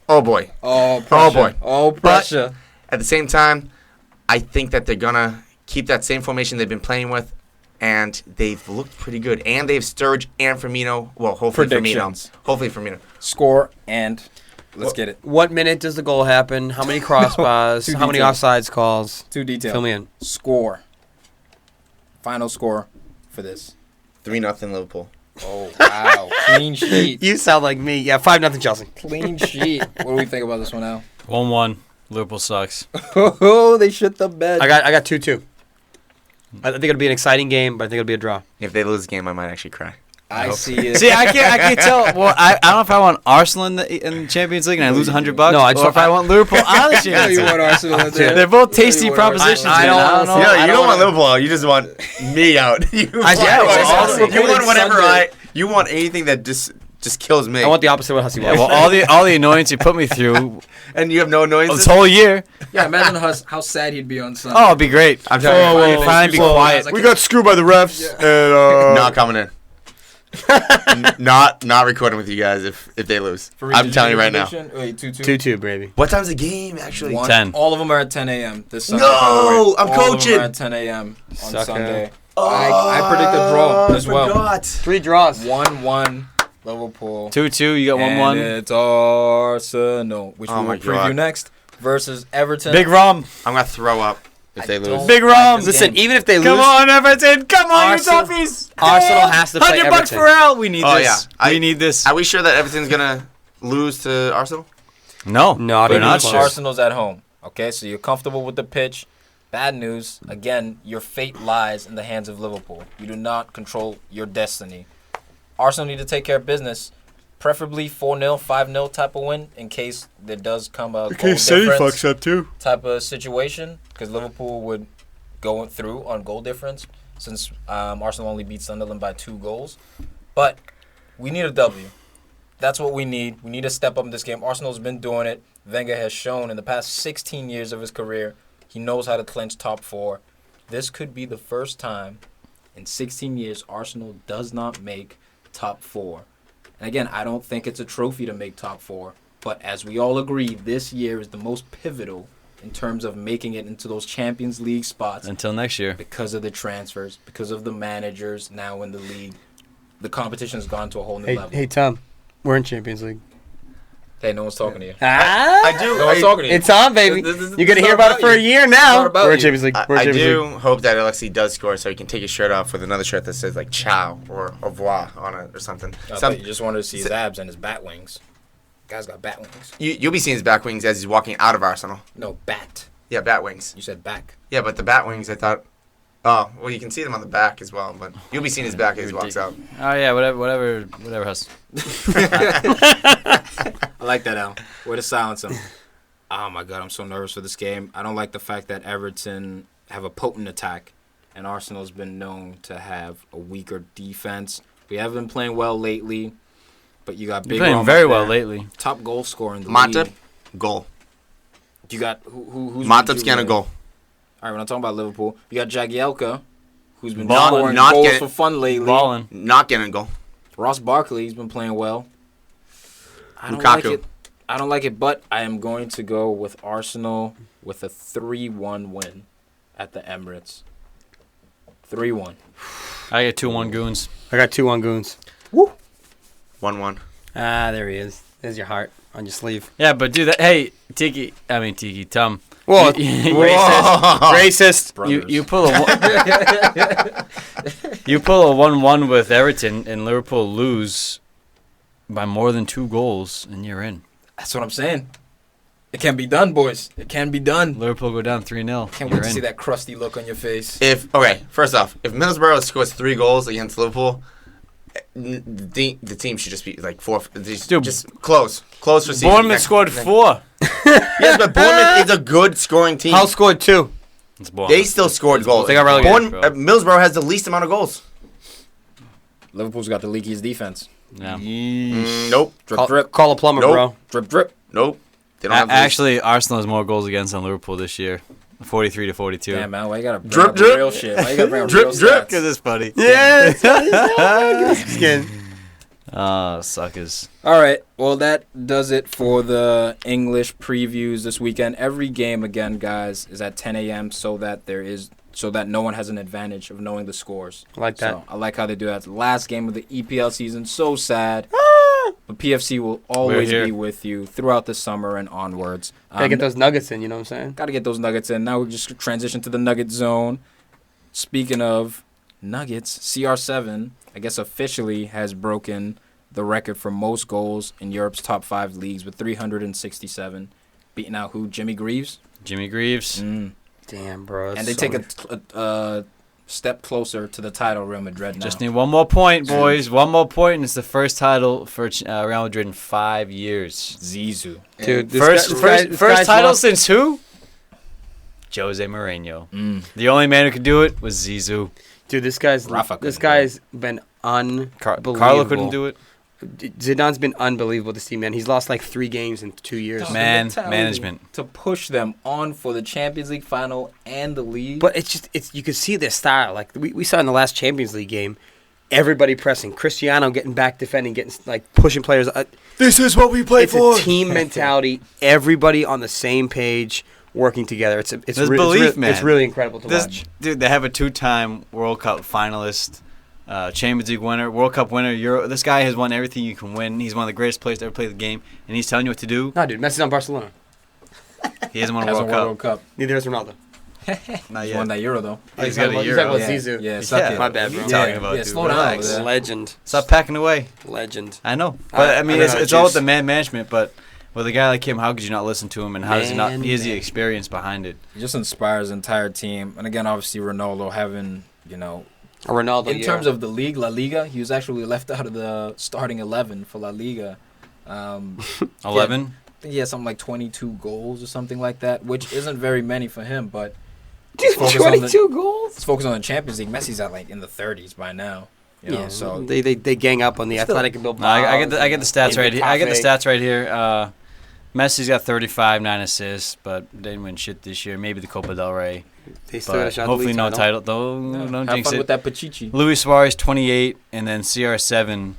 oh boy. Oh, pressure. boy. Oh, pressure. At the same time, I think that they're going to keep that same formation they've been playing with, and they've looked pretty good. And they have Sturridge and Firmino. Well, hopefully Predictions. Firmino. Hopefully Firmino. Score and let's get it. What minute does the goal happen? How many crossbars? Too How many detailed. offsides calls? Too detailed. Fill me in. Score. Final score for this. 3-0 Liverpool. Oh, wow. Clean sheet. You sound like me. Yeah, 5-0 Chelsea. Clean sheet. What do we think about this one now? 1-1. Liverpool sucks. Oh, they shit the bed. I got 2-2. I think it'll be an exciting game, but I think it'll be a draw. If they lose the game, I might actually cry. I see it. See, I can't tell. Well, I don't know if I want Arsenal in the Champions League and I lose $100. No, I just- or if I want Liverpool on the Yeah, Champions you League. want Arsenal in there. They're both Yeah, tasty you want propositions. Arsenal. man. I don't know. Yeah, I you don't want wanna- Liverpool out. You just want me out. You I- want, yeah, well, you want Sunday. whatever you want anything that just kills me. I want the opposite of what Hussey Yeah, wants. well, all the annoyance you put me through and you have no this noises. whole year. Yeah, imagine how sad he'd be on Sunday. Oh, it'd be great. I'm telling you, Finally be quiet. We got screwed by the refs. And, not coming in. not recording with you guys if they lose. Farid, I'm did telling you do right now. prediction? Wait, 2-2. 2-2, baby. What time's the game actually? 10. All of them are at 10 a.m. this Sunday. No, by the way. I'm All coaching. Of them are at 10 a.m. on Sucker. Sunday. I predict a draw as well. Forgot. 3 draws. 1-1 Liverpool. 2-2. You got And 1-1. it's Arsenal, which Oh we my will preview God. next, versus Everton. Big Rom. I'm gonna throw up if I they lose. don't Big like Rom. this Listen, game. even if they lose, Come on, Everton. Come on, Arsenal- you toughies. Arsenal has to play $100 Everton. for Al. We need Oh, this. yeah. We need this. Are we sure that Everton's gonna lose to Arsenal? No. Not we're even not close. sure. Arsenal's at home. Okay, so you're comfortable with the pitch. Bad news. Again, your fate lies in the hands of Liverpool. You do not control your destiny. Arsenal need to take care of business. Preferably 4-0, 5-0 type of win in case there does come a goal difference up too. type of situation. Because Liverpool would go through on goal difference. since Arsenal only beat Sunderland by 2 goals. But we need a W. That's what we need. We need to step up in this game. Arsenal's been doing it. Wenger has shown in the past 16 years of his career he knows how to clinch top 4. This could be the first time in 16 years Arsenal does not make top 4. And again, I don't think it's a trophy to make top 4. But as we all agree, this year is the most pivotal in terms of making it into those Champions League spots. Until next year. Because of the transfers, because of the managers now in the league. The competition has gone to a whole new level. Hey, Tom. We're in Champions League. Hey, no one's talking to you. I do. No one's talking to you. It's on, baby. You're going to hear about it for a year now. We're in Champions League. I do hope that Alexi does score so he can take his shirt off with another shirt that says, like, ciao or au revoir on it or something. I thought you just wanted to see his abs and his bat wings. Guy's got bat wings. You'll be seeing his back wings as he's walking out of Arsenal. No, bat. Yeah, bat wings. You said back. Yeah, but the bat wings, I thought... Oh, well, you can see them on the back as well, but you'll be seeing his back as he walks out. Oh, yeah, whatever, Huss. I like that, Al. Way to silence him. Oh, my God, I'm so nervous for this game. I don't like the fact that Everton have a potent attack, and Arsenal's been known to have a weaker defense. We haven't been playing well lately, but you got big. You're playing very well lately. Top goal scorer in the Matip, league. goal. You got who's Matip's getting a goal. All right, we're not talking about Liverpool. You got Jagielka, who's been Ballin', scoring not goals getting- for fun lately. Balling. Not getting a goal. Ross Barkley, he's been playing well. I don't Lukaku. like it. I don't like it, but I am going to go with Arsenal with a 3-1 win at the Emirates. 3-1. I get 2-1 goons. I got 2-1 goons. 1-1. Ah, there he is. There's your heart on your sleeve. Yeah, but do that. Hey, Tom. Whoa. Racist. Racist. You pull a you pull a 1-1 with Everton and Liverpool lose by more than 2 goals and you're in. That's what I'm saying. It can be done, boys. It can be done. Liverpool go down 3-0. Can't wait to see that crusty look on your face. First off, if Middlesbrough scores 3 goals against Liverpool, the team should just be like 4. Just close for season. Bournemouth scored 4. Yes, but Bournemouth is a good scoring team. Hull scored 2. It's Bournemouth. They still scored goals. They got relegated. Middlesbrough has the least amount of goals. Liverpool's got the leakiest defense. Yeah. Nope. Drip. Call a plumber, Nope. bro. Drip. Nope. They don't have the Actually, Arsenal has more goals against than Liverpool this year. 43-42. Damn, man. Why you gotta bring Drip, up drip. the real shit? Why you gotta bring up Drip, real drip. stats? Look at this, buddy. Yeah. Skin. Suckers. All right. Well, that does it for the English previews this weekend. Every game, again, guys, is at 10 a.m. so that no one has an advantage of knowing the scores. I like that. So I like how they do that. It's the last game of the EPL season. So sad. But PFC will always here. be with you throughout the summer and onwards. Gotta get those nuggets in, you know what I'm saying? Got to get those nuggets in. Now we just transition to the nugget zone. Speaking of nuggets, CR7, I guess officially has broken the record for most goals in Europe's top 5 leagues with 367. Beating out who? Jimmy Greaves? Jimmy Greaves. Damn, bro. And they take a step closer to the title, Real Madrid now. Just need one more point, boys. One more point, and it's the first title for Real Madrid in 5 years. Zizou. Dude, First guy's title lost- since who? Jose Mourinho. The only man who could do it was Zizou. Dude, this guy's Rafa couldn't guy's been unbelievable. Carlo couldn't do it. Zidane's been unbelievable this team, man. He's lost like 3 games in 2 years. Man, The mentality management. to push them on for the Champions League final and the league. But it's you can see their style. Like we saw in the last Champions League game, everybody pressing, Cristiano getting back defending, getting like pushing players. This is what we play It's a team mentality. Everybody on the same page, working together. It's There's re- belief, it's re- man. It's really incredible to watch. Dude, they have a 2-time World Cup finalist, Champions League winner, World Cup winner. Euro. This guy has won everything you can win. He's one of the greatest players to ever play the game, and he's telling you what to do. No, dude, Messi's on Barcelona. He hasn't won a Hasn't World won Cup. World Cup. Neither is Ronaldo. Not He yet. won that Euro though. He's got a He's year. talking about Yeah. Zizou. Yeah, suck Yeah. it. My bad, What are bro. you talking about, Yeah, dude? slow down Relax. over there. Legend. Stop packing away. Legend. I know, but I mean, I it's ran out it's of all with juice. the man management. But with a guy like him, how could you not listen to him? And how does he not? Man, He has the man. experience behind it. He just inspires the entire team. And again, obviously Ronaldo having, A Ronaldo. in terms of the league, La Liga, he was actually left out of the starting 11 for La Liga. 11. I think he had something like 22 goals or something like that, which isn't very many for him, but Dude, 22 goals. Let's focus on the Champions League. Messi's at in the 30s by now. You know, so they gang up on the Athletic Bilbao. No, I get the stats right here. I get the stats right here. Messi's got 35, 9 assists, but they didn't win shit this year. Maybe the Copa del Rey. They still got a shot. Hopefully no title. Don't have jinx fun it. with that Pachichi. Luis Suarez 28, and then CR7.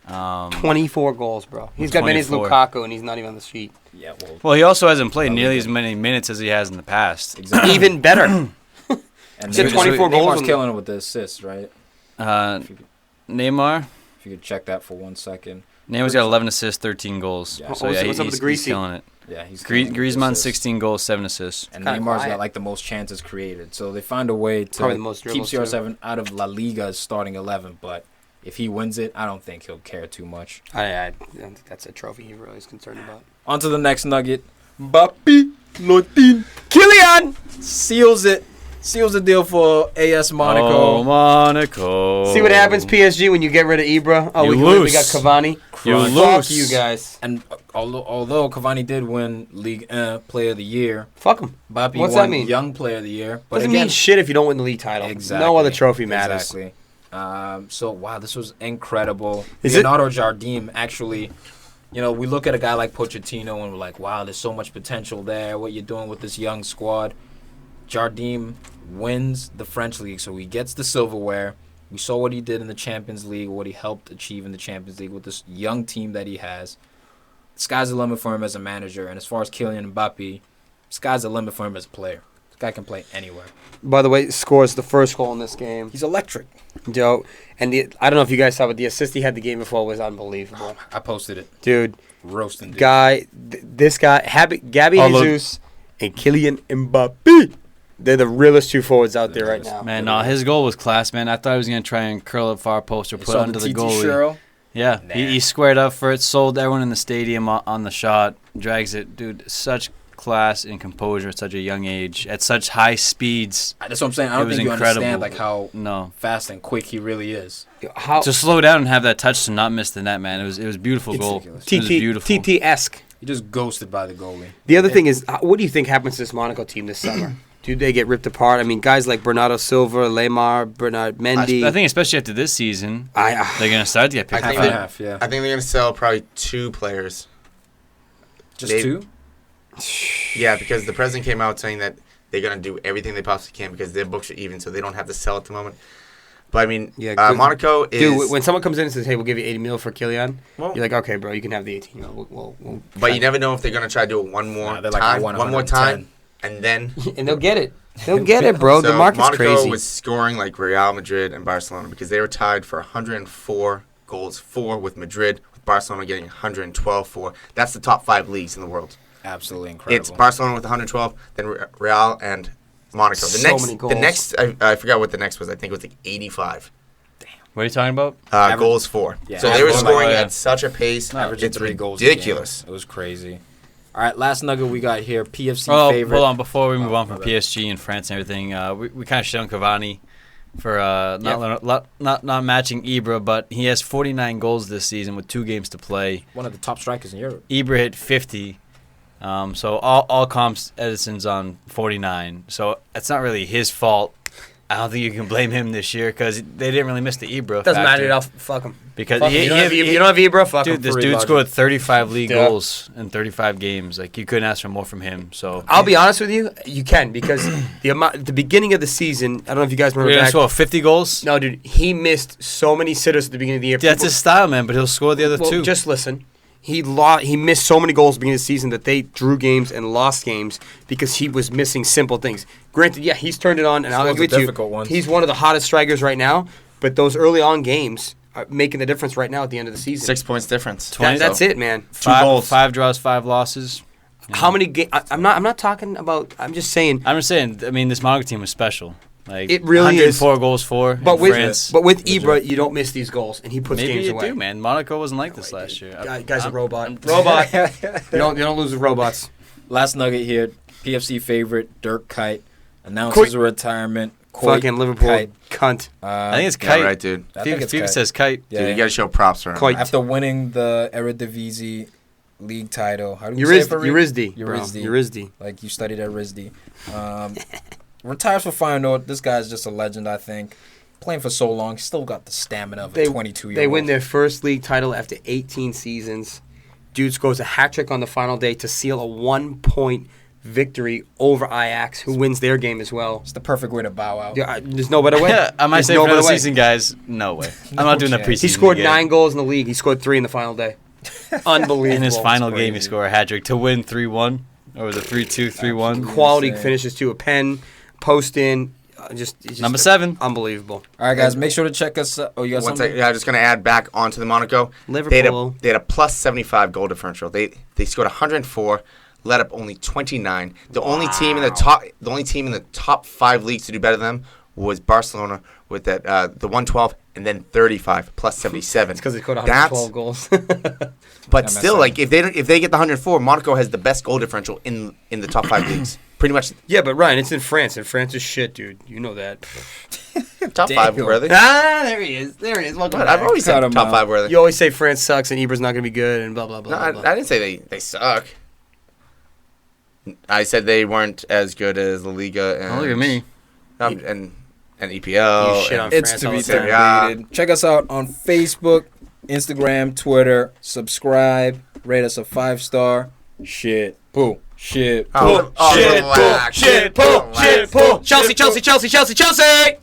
24 goals, bro. He's got many as Lukaku, and he's not even on the sheet. Yeah, well, he also hasn't played nearly as many minutes as he has in the past. Exactly. Even better. And He's 24 goals. Neymar's killing it with the assists, right? Neymar. If you could check that for 1 second. Neymar's got 11 assists, 13 goals. Yeah. So yeah, what's up with the Greasy? he's killing it. Yeah, he's Griezmann 16 goals, 7 assists. And Kinda Neymar's quiet. got the most chances created. So they find a way to Probably the most keep dribbles, CR7 out of La Liga's starting 11. But if he wins it, I don't think he'll care too much. I don't think that's a trophy he really is concerned about. On to the next nugget. Mbappe-Lottin. Kylian! Seals the deal for AS Monaco. Oh, Monaco. See what happens, PSG, when you get rid of Ibra? Oh, You we lose. got Cavani. You Fuck lose. you guys. And although Cavani did win Liga Player of the Year, Fuck him. Mbappe What's won that mean? Young Player of the Year. But Doesn't again, mean shit if you don't win the league title. exactly, No other trophy matters. Exactly. So, wow, this was incredible. Is Leonardo Jardim actually, we look at a guy like Pochettino and we're like, wow, there's so much potential there. What you're doing with this young squad. Jardim wins the French league, so he gets the silverware. We saw what he did in the Champions League, what he helped achieve in the Champions League with this young team that he has. Sky's the limit for him as a manager, and as far as Kylian Mbappe, sky's the limit for him as a player. This guy can play anywhere. By the way, scores the first goal in this game. He's electric. Yo, and I don't know if you guys saw, but the assist he had the game before was unbelievable. I posted it. Dude, Roasting dude. This guy, Gabby Oh, look. Jesus and Kylian Mbappe. They're the realest two forwards out there right now. Man, no, his goal was class, man. I thought he was going to try and curl it far post or put it under the goalie. Shiro? Yeah, Nah. he squared up for it, sold everyone in the stadium on the shot, drags it. Dude, such class and composure at such a young age, at such high speeds. That's what I'm saying. I It don't was think you incredible. understand how No. fast and quick he really is. How To slow down and have that touch to not miss the net, man. It was a beautiful It's goal. ridiculous. It was beautiful. TT-esque. He just ghosted by the goalie. The other thing is, what do you think happens to this Monaco team this summer? Do they get ripped apart? I mean, guys like Bernardo Silva, Lemar, Bernard Mendy. I think especially after this season, they're going to start to get picked I think apart. Half, yeah. I think they're gonna sell probably 2 players. Just They- 2? Yeah, because the president came out saying that they're gonna do everything they possibly can because their books are even, so they don't have to sell at the moment. But I mean, Yeah, 'cause- Monaco is. Dude, when someone comes in and says, "Hey, we'll give you 80 mil for Kylian," Well- you're like, "Okay, bro, you can have the 18 mil." We'll but you never know if they're gonna try to do it one more Nah, they're like, I time, want one more 110. time, and then. and they'll get it. They'll get it, bro. So The market's Monaco crazy. was scoring like Real Madrid and Barcelona because they were tied for 104 goals, 4 with Madrid, with Barcelona getting 112 for. That's the top 5 leagues in the world. Absolutely incredible. It's Barcelona with 112, then Real and Monaco. So many goals. The next, I forgot what the next was. I think it was like 85 What are you talking about? Average- goals for. Yeah, So they were average- scoring oh, yeah. at such a pace. Averaging It's 3 goals a game. ridiculous. It was crazy. All right, last nugget we got here. PFC Oh, favorite. hold on. Before we move on from my bad. PSG and France and everything, we kind of shit on Cavani for not matching Ibra, but he has 49 goals this season with 2 games to play. One of the top strikers in Europe. Ibra hit 50. So all comps, Edison's on 49. So it's not really his fault. I don't think you can blame him this year because they didn't really miss the Ibra. Doesn't factor. matter. I'll fuck him. Because Fuck him. You don't have Ibra. Fuck dude, him. this Free dude logic. scored 35 league Yeah. goals in 35 games. Like, you couldn't ask for more from him. So I'll be honest with you. You can because the beginning of the season. I don't know if you guys we're remember gonna back. score 50 goals. No, dude, he missed so many sitters at the beginning of the year. That's his style, man. But he'll score the other Well, two. just listen. He missed so many goals at the beginning of the season that they drew games and lost games because he was missing simple things. Granted, yeah, he's turned it on, and I'll ones agree are with you. difficult ones. He's one of the hottest strikers right now, but those early on games are making the difference right now at the end of the season. 6 points difference. That's it, man. 2 goals. 5 draws, 5 losses. How many games? I'm not talking about. I'm just saying. I'm just saying. I mean, this Monaco team was special. Like, It really is. 104 goals for But in with France. Ibra, you don't miss these goals, and he puts Maybe games you away. do, man. Monaco wasn't like this last year. Guy's a robot. Robot. you don't lose with robots. Last nugget here. PFC favorite Dirk Kuyt announces a retirement. Kuyt, Fucking Liverpool Kuyt. cunt. I think it's Yeah, Kite. right, dude. I think it's FIFA Kuyt. says Kite. Yeah, Dude, you got to show props for him. Kuyt. After winning the Eredivisie league title. How do you say it, Farid? Yurizdi. Yurizdi. Yurizdi. Like you studied at RISD. retires for Feyenoord. This guy's just a legend, I think. Playing for so long, still got the stamina of a 22-year-old. They win their first league title after 18 seasons. Dude scores a hat trick on the final day to seal a 1-point victory over Ajax, who wins their game as well. It's the perfect way to bow out. Yeah, there's no better way. I might There's say no for the better way. season, guys, no way. I'm not doing the chance. preseason. He scored again. 9 goals in the league. He scored 3 in the final day. Unbelievable. In his final It's game, he crazy. scored a hat trick to win 3-1. Or was it 3-2, 3-1? Quality Insane. finishes to a pen, post in. Just Number 7. Unbelievable. All right, guys, make sure to check us. Oh, you got One something? sec, yeah, I'm just going to add back onto the Monaco. Liverpool. They had a plus 75 goal differential. They scored 104, let up only 29. The only team in the top 5 leagues to do better than them was Barcelona with that the 112 and then 35 plus 77. It's because they scored 112 goals. But MSN. still, like if they get the 104, Monaco has the best goal differential in the top 5 leagues. Pretty much Yeah, but Ryan, it's in France, and France is shit, dude. You know that. top 5 worthy. There he is. Welcome I've always said Cut 'em top out. 5 worthy. You always say France sucks and Ibra's not going to be good and blah, blah, blah. No, blah, blah. I didn't say they suck. I said they weren't as good as the Liga and Oh, look at me. and EPL. You shit on and- It's France to all be the time. debated. Check us out on Facebook, Instagram, Twitter. Subscribe. Rate us a 5-star. Shit. Boo. Shit. Oh, Shit, relax. Chelsea.